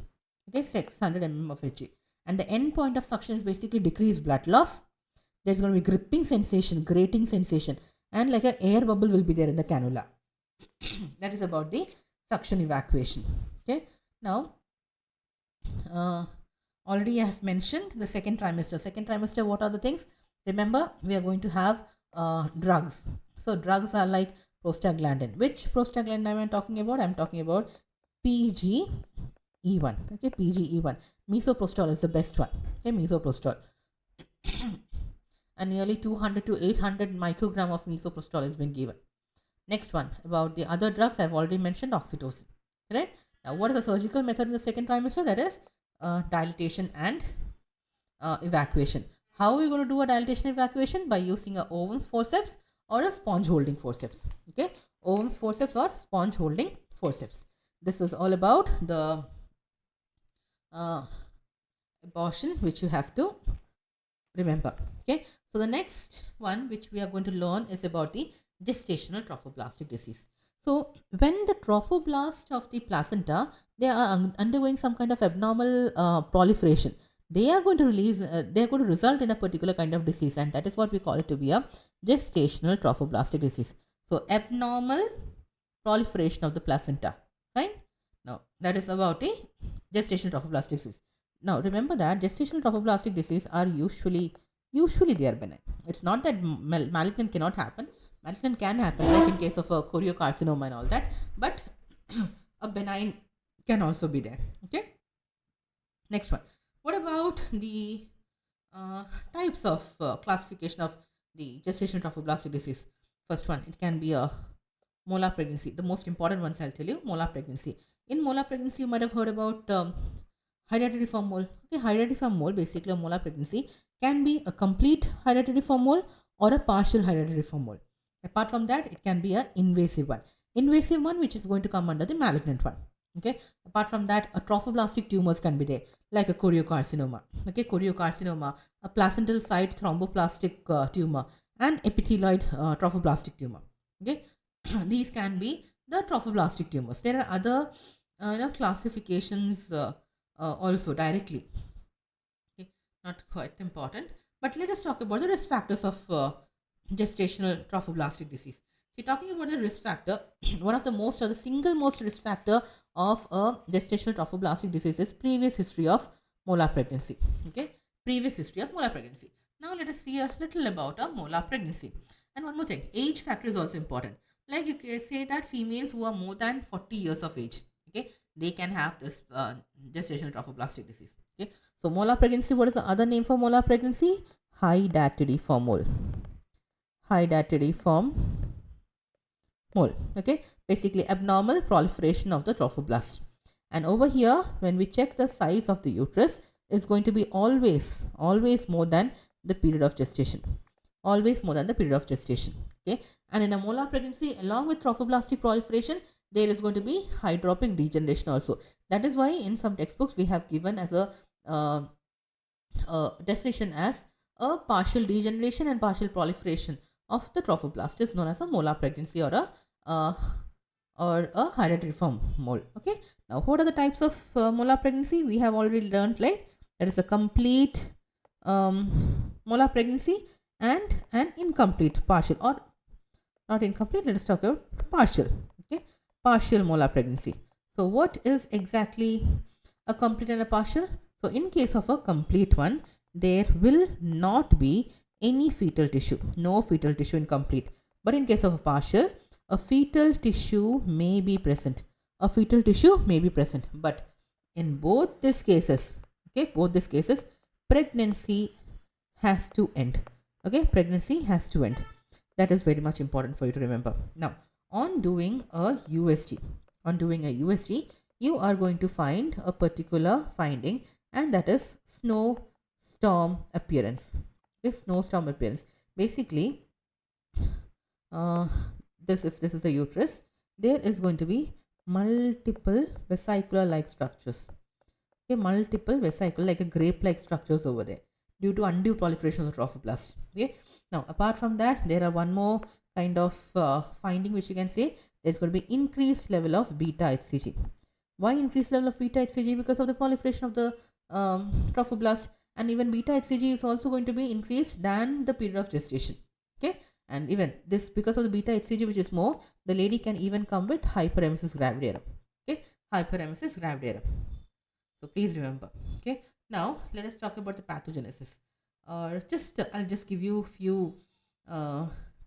Okay, 600 mm of Hg. And the end point of suction is basically decreased blood loss. There's going to be gripping sensation, grating sensation, and like an air bubble will be there in the cannula. That is about the suction evacuation. Okay, now already I have mentioned the second trimester. Second trimester, what are the things? Remember, we are going to have drugs. So drugs are like prostaglandin. Which prostaglandin am I talking about? I'm talking about PGE1. Okay, PGE1. Misoprostol is the best one. Okay, misoprostol. And nearly 200 to 800 microgram of misoprostol has been given. Next one, about the other drugs, I've already mentioned oxytocin. Right? Now, what is the surgical method in the second trimester? That is dilatation and evacuation. How are we going to do a dilatation evacuation? By using a Owen's forceps or a sponge holding forceps. Okay, Owen's forceps or sponge holding forceps. This is all about the abortion, which you have to remember. Okay, so the next one which we are going to learn is about the gestational trophoblastic disease. So when the trophoblast of the placenta, they are undergoing some kind of abnormal proliferation, they are going to they are going to result in a particular kind of disease, and that is what we call it to be a gestational trophoblastic disease. So abnormal proliferation of the placenta, right? Now that is about a gestational trophoblastic disease. Now remember that gestational trophoblastic disease are usually they are benign. It's not that malignant cannot happen. Malignant can happen, like in case of a choriocarcinoma and all that, but a benign can also be there. Okay. Next one. What about the types of classification of the gestational trophoblastic disease? First one, it can be a molar pregnancy. The most important ones I'll tell you, molar pregnancy. In molar pregnancy, you might have heard about hereditary mole. Okay, hereditary mole, basically a molar pregnancy, can be a complete hereditary mole or a partial hereditary mole. Apart from that, it can be an invasive one. Invasive one which is going to come under the malignant one. Okay. Apart from that, a trophoblastic tumors can be there, like a choriocarcinoma. Okay, choriocarcinoma, a placental site thromboplastic tumor, and epithelioid trophoblastic tumor. Okay, these can be the trophoblastic tumors. There are other classifications also directly. Okay, not quite important, but let us talk about the risk factors of gestational trophoblastic disease. So, talking about the risk factor, one of the most or the single most risk factor of a gestational trophoblastic disease is previous history of molar pregnancy. Okay, previous history of molar pregnancy. Now, let us see a little about a molar pregnancy. And one more thing, age factor is also important. Like you can say that females who are more than 40 years of age, okay, they can have this gestational trophoblastic disease. Okay, so molar pregnancy, what is the other name for molar pregnancy? Hydatidform mole. Hydatidform mole. Okay, basically abnormal proliferation of the trophoblast. And over here, when we check the size of the uterus, is going to be always more than the period of gestation. Always more than the period of gestation. Okay, and in a molar pregnancy, along with trophoblastic proliferation, there is going to be hydropic degeneration also. That is why in some textbooks we have given as a definition as a partial degeneration and partial proliferation of the trophoblast is known as a molar pregnancy or a hereditary mole. Okay. Now, what are the types of molar pregnancy? We have already learned, like there is a complete molar pregnancy and an incomplete partial, or not incomplete. Let us talk about partial. Okay, partial molar pregnancy. So, what is exactly a complete and a partial? So, in case of a complete one, there will not be any fetal tissue, no fetal tissue in complete. But in case of a partial, a fetal tissue may be present. A fetal tissue may be present. But in both these cases, okay, both these cases, pregnancy has to end. Okay, pregnancy has to end. That is very much important for you to remember. Now, on doing a USG, you are going to find a particular finding, and that is snowstorm appearance. Okay, snowstorm appearance. Basically, if this is a uterus, there is going to be multiple vesicular-like structures. Okay, multiple vesicle, like a grape-like structures over there, due to undue proliferation of the trophoblast. Okay. Now, apart from that, there are one more kind of finding which you can say there's going to be increased level of beta HCG. Why increased level of beta HCG? Because of the proliferation of the trophoblast, and even beta HCG is also going to be increased than the period of gestation. Okay, and even this, because of the beta HCG which is more, the lady can even come with hyperemesis gravidarum. Okay, hyperemesis gravidarum. So please remember. Okay, now let us talk about the pathogenesis. Or I'll just give you few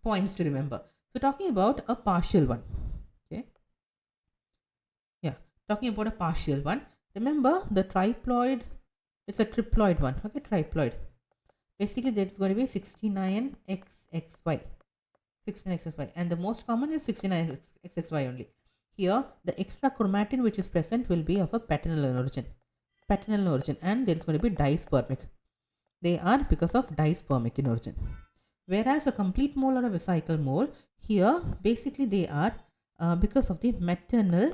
points to remember. So talking about a partial one. Okay. Yeah. Talking about a partial one, remember the triploid, it's a triploid one, okay, triploid. Basically, there's going to be 69XXY, 69XXY, and the most common is 69XXY only. Here, the extra chromatin which is present will be of a paternal origin, and there is going to be dispermic. They are because of dispermic in origin. Whereas a complete mole or a vesicle mole, here basically they are because of the maternal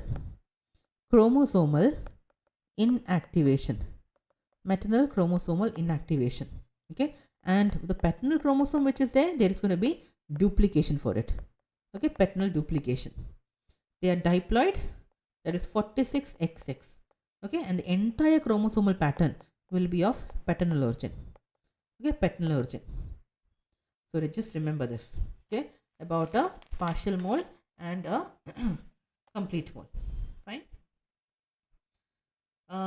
chromosomal inactivation. Maternal chromosomal inactivation. Okay, and the paternal chromosome which is there, there is going to be duplication for it. Okay, paternal duplication. They are diploid, that is 46XX. Okay, and the entire chromosomal pattern will be of paternal origin. Okay, paternal origin. So just remember this. Okay, about a partial mole and a complete mole. Fine.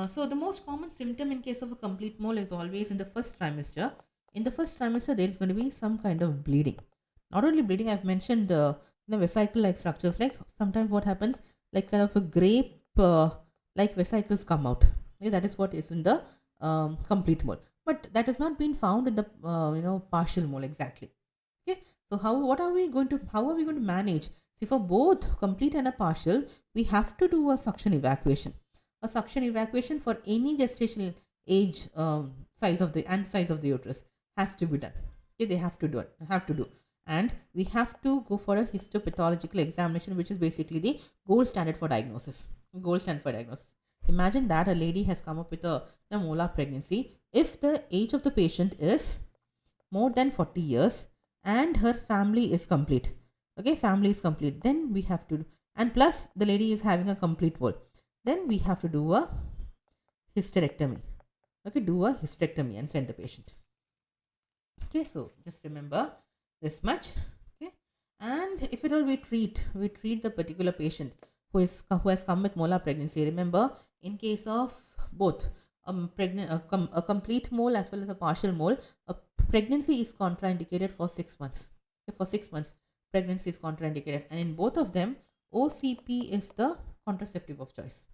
So the most common symptom in case of a complete mole is always in the first trimester. In the first trimester, there is going to be some kind of bleeding. Not only bleeding, I've mentioned vesicle-like structures. Like sometimes what happens, like kind of a grape like vesicles come out. Okay, that is what is in the complete mole. But that has not been found in the partial mole exactly. Okay, so how are we going to manage? See, for both complete and a partial, we have to do a suction evacuation. A suction evacuation for any gestational age, size of the uterus has to be done. Okay, they have to do, and we have to go for a histopathological examination, which is basically the gold standard for diagnosis. Imagine that a lady has come up with a molar pregnancy. If the age of the patient is more than 40 years and her family is complete, then we have to, and plus the lady is having a complete mole, then we have to do a hysterectomy. Okay, do a hysterectomy and send the patient. Okay, so just remember this much. Okay, and if at all we treat the particular patient who has come with molar pregnancy. Remember, in case of both a complete mole as well as a partial mole, a pregnancy is contraindicated for 6 months. Okay, for 6 months, pregnancy is contraindicated, and in both of them, OCP is the contraceptive of choice.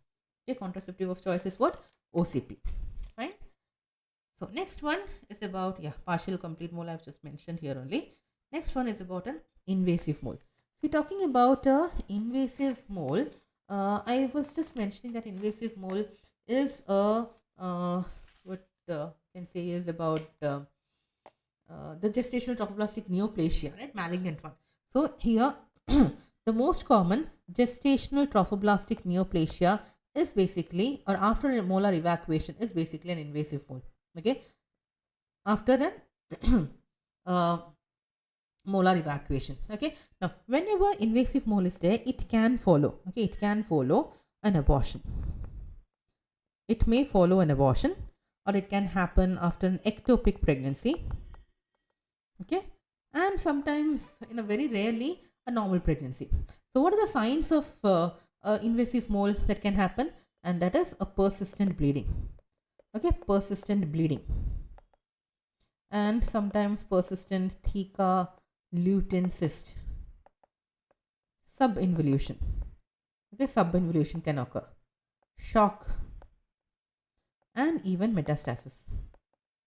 Okay, contraceptive of choice is what? OCP. Fine. So next one is about partial complete mole. I've just mentioned here only. Next one is about an invasive mole. See, talking about a invasive mole, I was just mentioning that invasive mole is what can say is about the gestational trophoblastic neoplasia, right? Malignant one. So here, the most common gestational trophoblastic neoplasia is basically, or after a molar evacuation, is basically an invasive mole. Okay, after an molar evacuation. Okay, now whenever invasive mole is there, it can follow. Okay, it can follow an abortion. It may follow an abortion, or it can happen after an ectopic pregnancy. Okay, and sometimes, very rarely, a normal pregnancy. So what are the signs of invasive mole that can happen? And that is a persistent bleeding. Okay, persistent bleeding, and sometimes persistent theca lutein cyst. Subinvolution. Okay, subinvolution can occur. Shock, and even metastasis.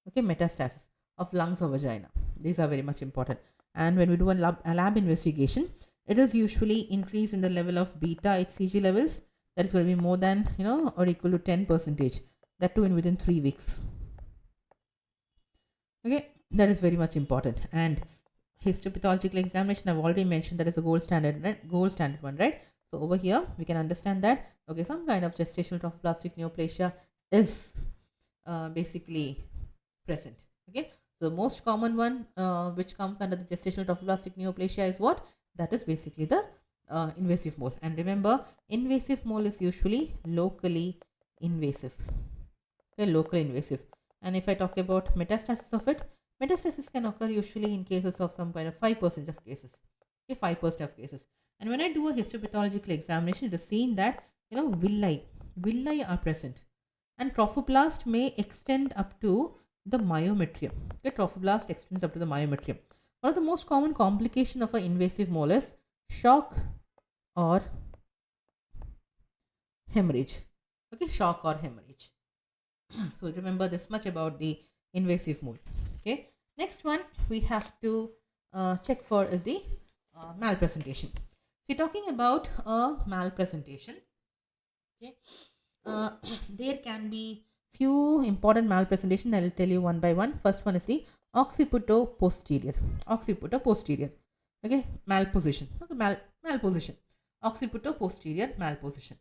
Okay, metastasis of lungs or vagina. These are very much important. And when we do a lab investigation, it is usually increase in the level of beta HCG levels. That is going to be more than or equal to 10%. That too in within 3 weeks. Okay, that is very much important. And histopathological examination, I've already mentioned, that is a gold standard, right? Gold standard one, right? So over here we can understand that some kind of gestational trophoblastic neoplasia is basically present. Okay, so the most common one which comes under the gestational trophoblastic neoplasia is what? That is basically the invasive mole. And remember, invasive mole is usually locally invasive. Okay, locally invasive. And if I talk about metastasis of it, metastasis can occur usually in cases of some kind of 5% of cases. Okay, 5% of cases. And when I do a histopathological examination, it is seen that villi are present, and trophoblast may extend up to the myometrium. Okay, trophoblast extends up to the myometrium. One of the most common complication of an invasive mole is shock or hemorrhage. Okay, shock or hemorrhage. So remember this much about the invasive mold. Okay, next one we have to check for is the malpresentation. So you're talking about a malpresentation. Okay, uh, there can be few important malpresentation. I'll tell you one by one. First one is the occiputo posterior. Occiputo posterior. Okay, malposition. Okay, malposition. Occiputo posterior malposition.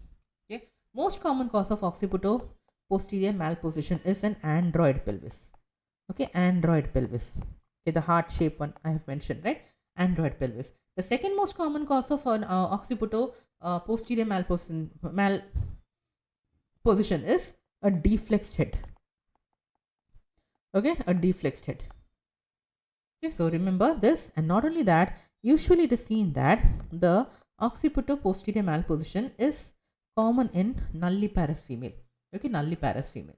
Okay, most common cause of occiputo posterior malposition is an android pelvis. Okay, android pelvis. Okay, the heart shape one I have mentioned, right? Android pelvis. The second most common cause of an occiputo posterior malposition is a deflexed head. Okay, a deflexed head. Okay, so remember this, and not only that, usually it is seen that the occiputo posterior malposition is common in nulliparous female. Okay, nulliparous female.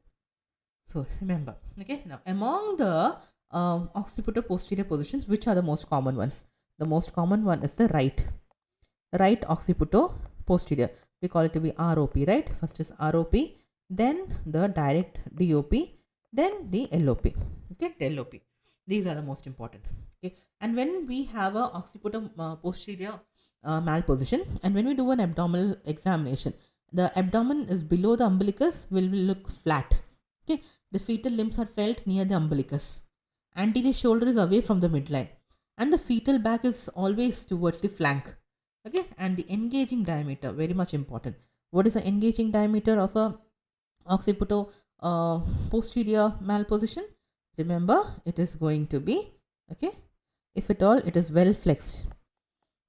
So remember, okay, now among the occiputo posterior positions, which are the most common ones? The most common one is the right occiputo posterior. We call it to be ROP, right? First is ROP, then the direct DOP, then the LOP. Okay, LOP. These are the most important. Okay, and when we have a occiputo posterior malposition, and when we do an abdominal examination, the abdomen is below the umbilicus, will look flat. Okay, the fetal limbs are felt near the umbilicus. Anterior shoulder is away from the midline, and the fetal back is always towards the flank. Okay, and the engaging diameter, very much important. What is the engaging diameter of a occiputo posterior malposition? Remember, it is going to be, okay, if at all it is well flexed.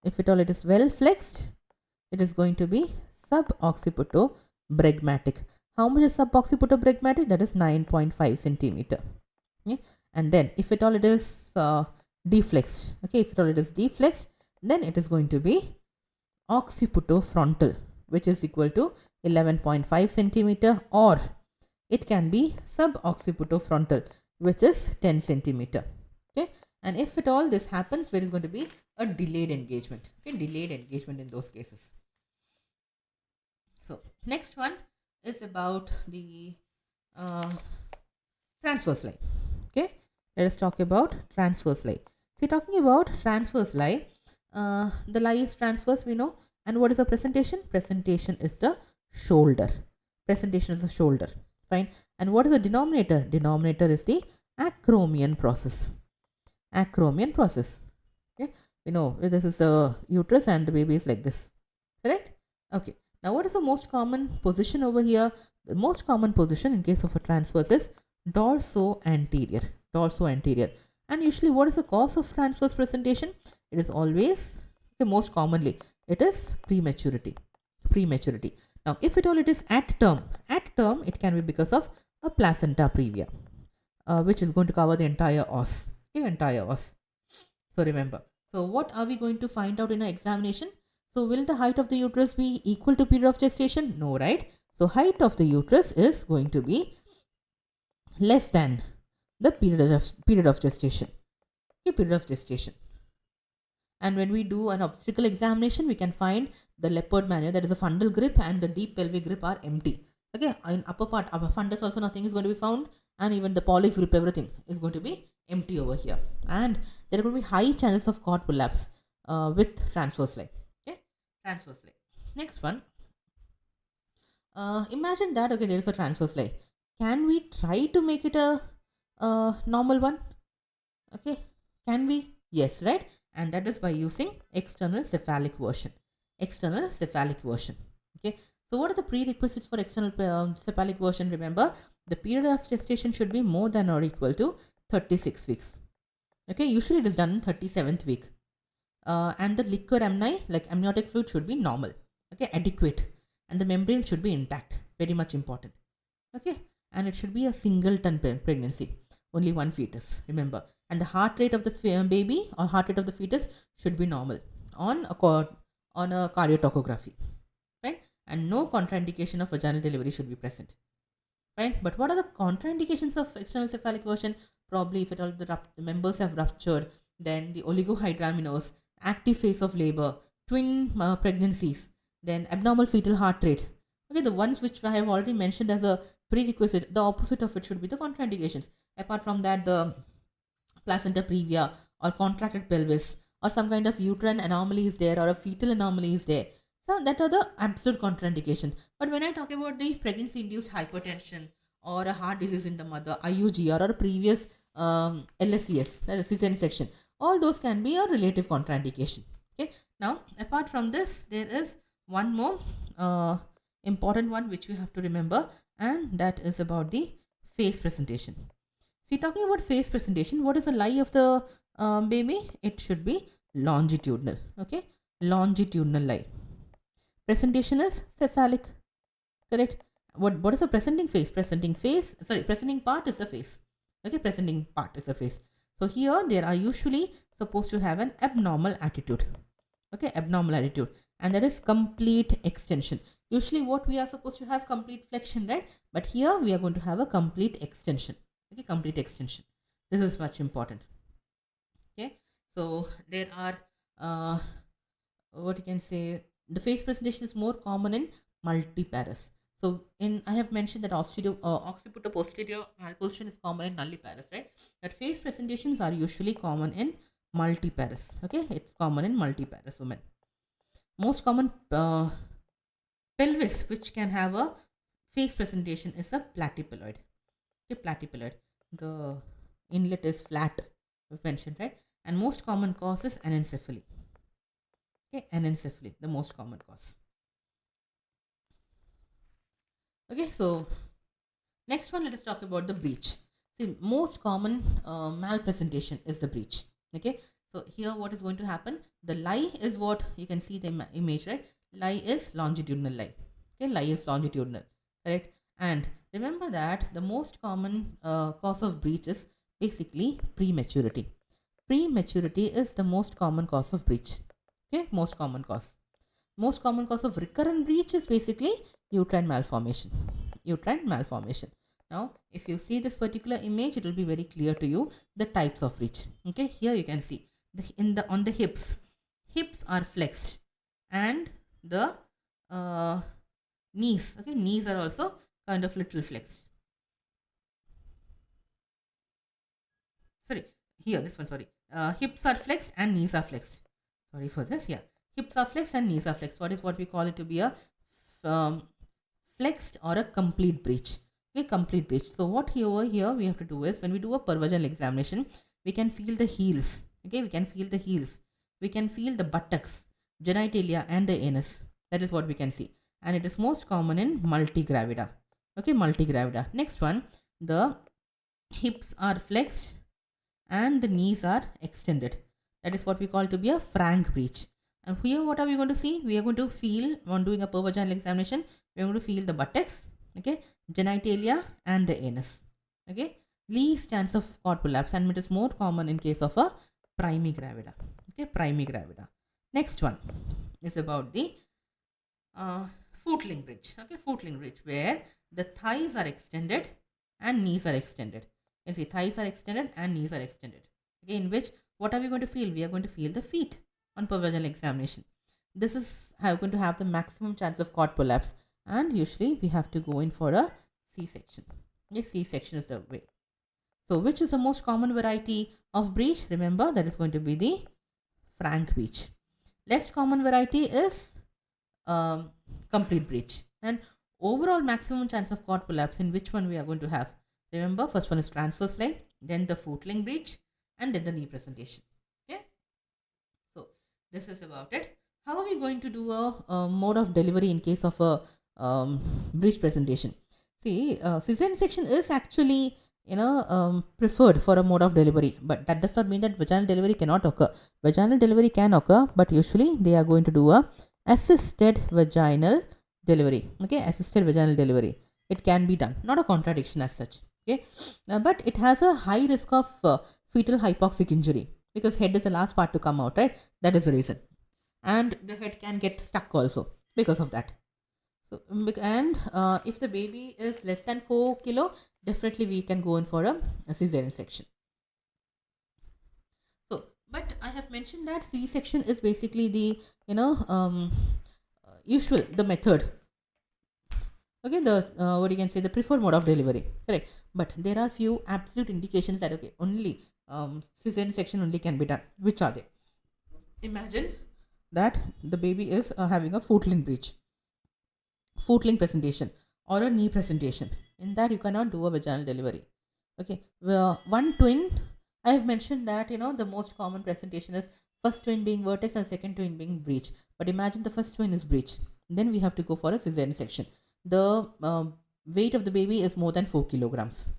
If at all it is well flexed, it is going to be subocciputo bregmatic. How much is subocciputo bregmatic? That is 9.5 centimeter. Okay, and then if at all it is deflexed, okay, if at all it is deflexed, then it is going to be occiputofrontal, which is equal to 11.5 centimeter, or it can be subocciputofrontal, which is 10 centimeter. Okay, and if at all this happens, there is going to be a delayed engagement. Okay, delayed engagement in those cases. So next one is about the transverse lie. Okay, let us talk about transverse lie. So you're talking about transverse lie. The lie is transverse, we know. And what is the presentation? Presentation is the shoulder. Presentation is the shoulder. Fine. And what is the denominator? Denominator is the acromion process. Acromion process. Okay. We know this is a uterus and the baby is like this. Correct? Okay. Now what is the most common position over here? The most common position in case of a transverse is dorso-anterior. Dorso-anterior. And usually what is the cause of transverse presentation? It is always, okay, most commonly, it is prematurity. Prematurity. Now, if at all it is at term, it can be because of a placenta previa, which is going to cover the entire os. Okay, entire os. So remember. So what are we going to find out in our examination? So will the height of the uterus be equal to period of gestation? No, right? So height of the uterus is going to be less than the period of gestation. Okay, period of gestation. And when we do an obstetrical examination, we can find the leopard manual, that is a fundal grip, and the deep pelvic grip are empty. Okay, in upper part, upper fundus also nothing is going to be found, and even the pollex grip, everything is going to be empty over here. And there are going to be high chances of cord prolapse with transverse lie. Okay, transverse lie. Next one. Imagine that, okay, there is a transverse lie. Can we try to make it a normal one? Okay, can we? Yes, right? And that is by using external cephalic version. External cephalic version. Okay, so what are the prerequisites for external cephalic version? Remember, the period of gestation should be more than or equal to 36 weeks. Okay, usually it is done in 37th week. And the liquor amni, like amniotic fluid, should be normal. Okay, adequate. And the membrane should be intact. Very much important. Okay, and it should be a singleton pregnancy. Only one fetus, remember. And the heart rate of the baby or heart rate of the fetus should be normal on a cardiotocography, right? And no contraindication of vaginal delivery should be present, right? But what are the contraindications of external cephalic version? Probably if at all the members have ruptured, then the oligohydramnios, active phase of labor, twin pregnancies, then abnormal fetal heart rate. Okay, the ones which I have already mentioned as a prerequisite, the opposite of it should be the contraindications. Apart from that, the placenta previa or contracted pelvis or some kind of uterine anomaly is there or a fetal anomaly is there. So that are the absolute contraindication. But when I talk about the pregnancy induced hypertension or a heart disease in the mother, IUGR or a previous LSCS, that is cesarean section, all those can be a relative contraindication. Okay. Now, apart from this, there is one more important one which we have to remember, and that is about the face presentation. See, talking about face presentation, what is the lie of the baby? It should be longitudinal. Okay, longitudinal lie. Presentation is cephalic. Correct. What is the presenting face? Presenting part is the face. Okay, presenting part is the face. So here they are usually supposed to have an abnormal attitude. Okay, abnormal attitude, and that is complete extension. Usually what we are supposed to have complete flexion, right? But here we are going to have a complete extension. Okay, complete extension. This is much important. Okay, so there are what you can say, the face presentation is more common in multiparous. So I have mentioned that occipito-posterior malposition is common in nulliparous, right? But face presentations are usually common in multiparous. Okay, it's common in multiparous women. Most common pelvis which can have a face presentation is a platyploid. Okay, platyploid. The inlet is flat, we've mentioned, right? And most common cause is anencephaly. Okay, anencephaly, the most common cause. Okay, so next one, let us talk about the breech. See, most common malpresentation is the breech. Okay, so here what is going to happen? The lie is what you can see the image, right? Lie is longitudinal lie. Okay, lie is longitudinal, correct? And remember that the most common cause of breech is basically prematurity. Prematurity is the most common cause of breech. Okay, most common cause. Most common cause of recurrent breech is basically uterine malformation. Uterine malformation. Now, if you see this particular image, it will be very clear to you the types of breech. Okay, here you can see on the hips. Hips are flexed, and the knees. Okay, knees are also kind of little flexed. Sorry, here this one. Sorry, hips are flexed and knees are flexed. Sorry for this. Yeah, hips are flexed and knees are flexed. What we call it to be a flexed or a complete breech. Okay, complete breech. So what here we have to do is, when we do a pervaginal examination, we can feel the heels. Okay, we can feel the heels. We can feel the buttocks, genitalia, and the anus. That is what we can see, and it is most common in multigravida. Okay, multigravida. Next one, the hips are flexed and the knees are extended. That is what we call to be a frank breech. And here what are we going to see? We are going to feel, on doing a pervaginal examination, we are going to feel the buttocks, okay, genitalia, and the anus. Okay, least chance of cord prolapse, and it is more common in case of a primigravida. Okay, primigravida. Next one is about the footling bridge. Okay, footling bridge, where the thighs are extended and knees are extended. You see, thighs are extended and knees are extended. Okay, in which what are we going to feel? We are going to feel the feet on pervaginal examination. This is going to have the maximum chance of cord prolapse, and usually we have to go in for a C-section. Yes, C-section is the way. So, which is the most common variety of breech? Remember, that is going to be the frank breech. Less common variety is complete breech. And overall maximum chance of cord prolapse, in which one we are going to have? Remember, first one is transverse lie, then the footling breech, and then the knee presentation. Okay, so this is about it. How are we going to do a mode of delivery in case of a breech presentation? See, cesarean section is actually preferred for a mode of delivery, but that does not mean that vaginal delivery cannot occur. Vaginal delivery can occur, but usually they are going to do a assisted vaginal delivery. Okay, assisted vaginal delivery. It can be done, not a contradiction as such. Okay, but it has a high risk of fetal hypoxic injury, because head is the last part to come out, right? That is the reason, and the head can get stuck also because of that. So, and if the baby is less than 4 kilo, definitely we can go in for a cesarean section. So, but I have mentioned that C-section is basically the usual, the method Okay, the what you can say, the preferred mode of delivery, correct. But there are few absolute indications that okay, only cesarean section only can be done. Which are they? Imagine that the baby is having a foot-link breach, foot-link presentation, or a knee presentation. In that, you cannot do a vaginal delivery. Okay, well, one twin, I have mentioned that the most common presentation is first twin being vertex and second twin being breech. But imagine the first twin is breech, then we have to go for a cesarean section. The weight of the baby is more than 4 kilograms.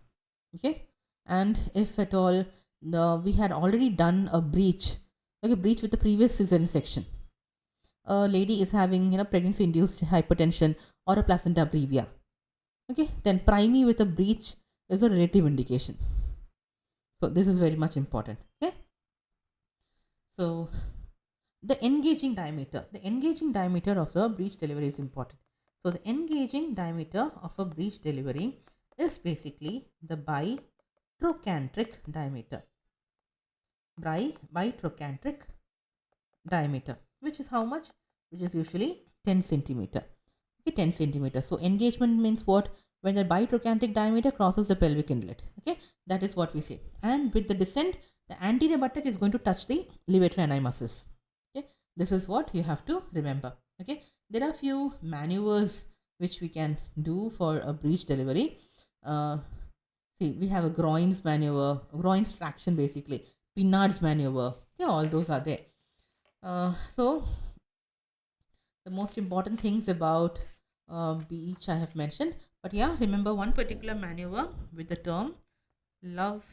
Okay, and if at all we had already done a breech, okay, breech with the previous cesarean section, a lady is having pregnancy induced hypertension or a placenta previa, okay, then primi with a breech is a relative indication. So this is very much important. Okay, so the engaging diameter of the breech delivery is important. So the engaging diameter of a breech delivery is basically the bitrochanteric diameter. Bitrochanteric diameter, which is how much? Which is usually 10 centimeter. Okay, 10 centimeter. So engagement means what? When the bitrochanteric diameter crosses the pelvic inlet. Okay, that is what we say. And with the descent, the anterior buttock is going to touch the levator ani muscles. Okay, this is what you have to remember. Okay, there are few maneuvers which we can do for a breech delivery. See, we have a groins maneuver, groins traction basically, Pinard's maneuver. Yeah, all those are there. So the most important things about beach I have mentioned, but yeah, remember one particular maneuver with the term love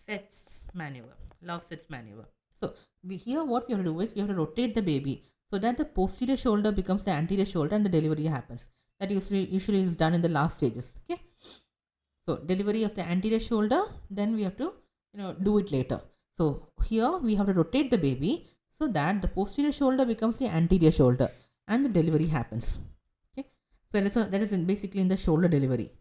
sets maneuver. Love sets maneuver. So here what we have to do is we have to rotate the baby so that the posterior shoulder becomes the anterior shoulder and the delivery happens. That usually is done in the last stages. Okay. So delivery of the anterior shoulder, then we have to do it later. So here we have to rotate the baby so that the posterior shoulder becomes the anterior shoulder and the delivery happens. Okay, so that is basically in the shoulder delivery.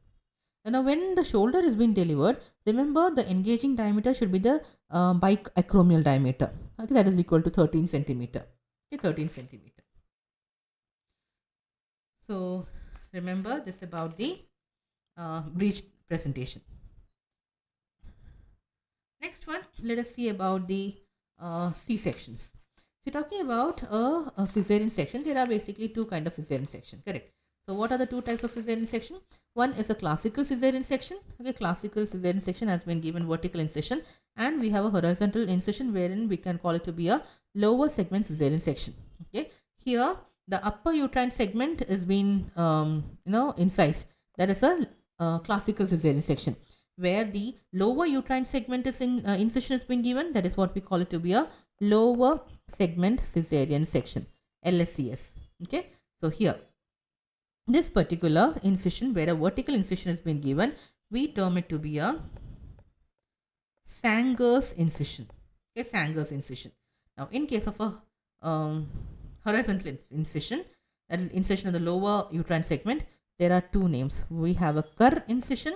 And now when the shoulder is being delivered, remember the engaging diameter should be the biacromial diameter. Okay, that is equal to 13 centimeter. Okay, 13 centimeter. So remember this about the breech presentation. Next one, let us see about the C-sections. So talking about a cesarean section, there are basically two kinds of cesarean section, correct? So what are the two types of cesarean section? One is a classical cesarean section. Okay, classical cesarean section has been given vertical incision, and we have a horizontal incision wherein we can call it to be a lower segment cesarean section. Okay, here the upper uterine segment is being incised. That is a classical cesarean section. Where the lower uterine segment is incision has been given, that is what we call it to be a lower segment cesarean section, LSCS. Okay, so here this particular incision where a vertical incision has been given, we term it to be a Sanger's incision. Okay, Sanger's incision. Now in case of a horizontal incision, that is incision of the lower uterine segment, there are two names. We have a Kerr incision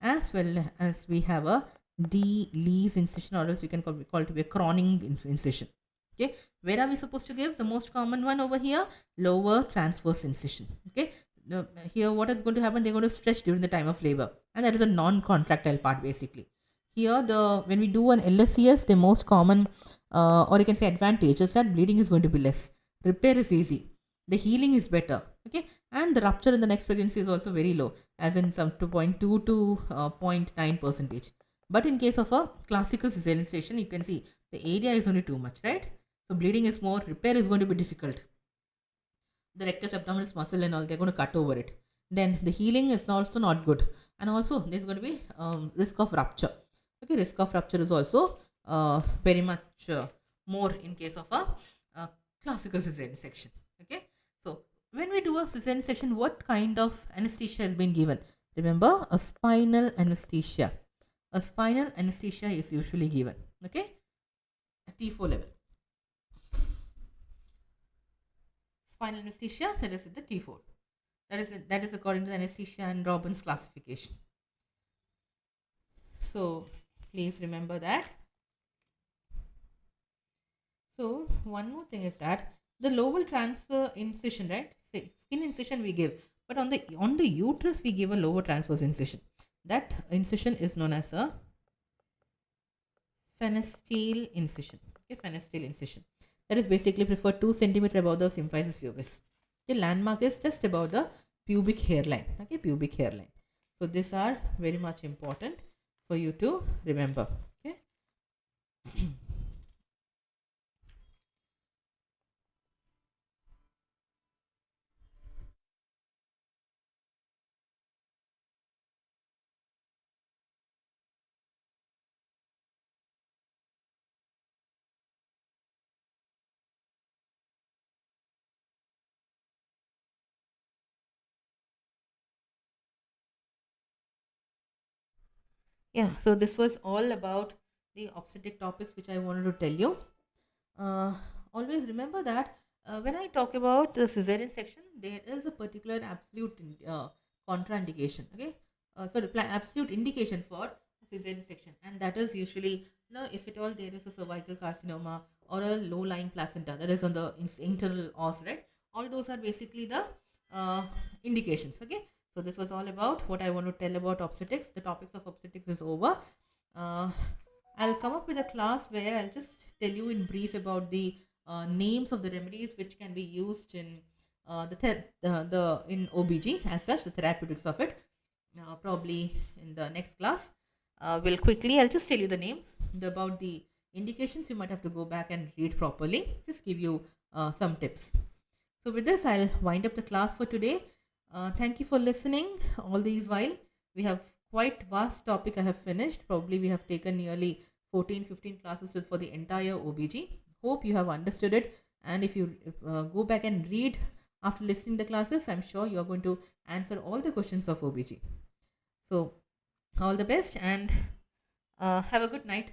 as well as we have a De Lees incision, or else we can call it to be a Croning incision. Okay, where are we supposed to give? The most common one over here, lower transverse incision. Okay, here what is going to happen? They're going to stretch during the time of labor, and that is a non-contractile part basically. Here when we do an LSCS, the most common or you can say advantage is that bleeding is going to be less, repair is easy, the healing is better. Okay, and the rupture in the next pregnancy is also very low, as in some 2.2 to 0.9%. But in case of a classical cesarean section, you can see the area is only too much, right? So bleeding is more, repair is going to be difficult. The rectus abdominis muscle and all, they're going to cut over it. Then the healing is also not good, and also there's going to be risk of rupture. Okay, risk of rupture is also very much more in case of a classical cesarean section. Okay, so when we do a cesarean section, what kind of anesthesia has been given? Remember, a spinal anesthesia. A spinal anesthesia is usually given. Okay, at T4 level. Spinal anesthesia, that is at the T4. That is according to the anesthesia and Robbins classification. So please remember that. So one more thing is that the lower transfer incision, right? Say skin incision we give, But on the uterus, we give a lower transverse incision. That incision is known as a phenestale incision. Okay, phenestale incision. That is basically preferred 2 centimeter above the symphysis pubis. The landmark is just above the pubic hairline. Okay, pubic hairline. So these are very much important for you to remember. Okay. Yeah, so this was all about the obstetric topics which I wanted to tell you. Uh, Always remember that when I talk about the cesarean section, there is a particular absolute contraindication. Okay, sorry, absolute indication for cesarean section, and that is usually, if at all there is a cervical carcinoma or a low-lying placenta that is on the internal os, right? All those are basically the indications. Okay, so this was all about what I want to tell about obstetrics. The topics of obstetrics is over. Uh, I'll come up with a class where I'll just tell you in brief about the names of the remedies which can be used in the in OBG as such, the therapeutics of it. Probably in the next class, I'll just tell you the names, about the indications. You might have to go back and read properly. Just give you some tips. So with this, I'll wind up the class for today. Thank you for listening all these while. We have quite vast topic I have finished. Probably we have taken nearly 14, 15 classes for the entire OBG. Hope you have understood it. And if you go back and read after listening the classes, I'm sure you're going to answer all the questions of OBG. So all the best and have a good night.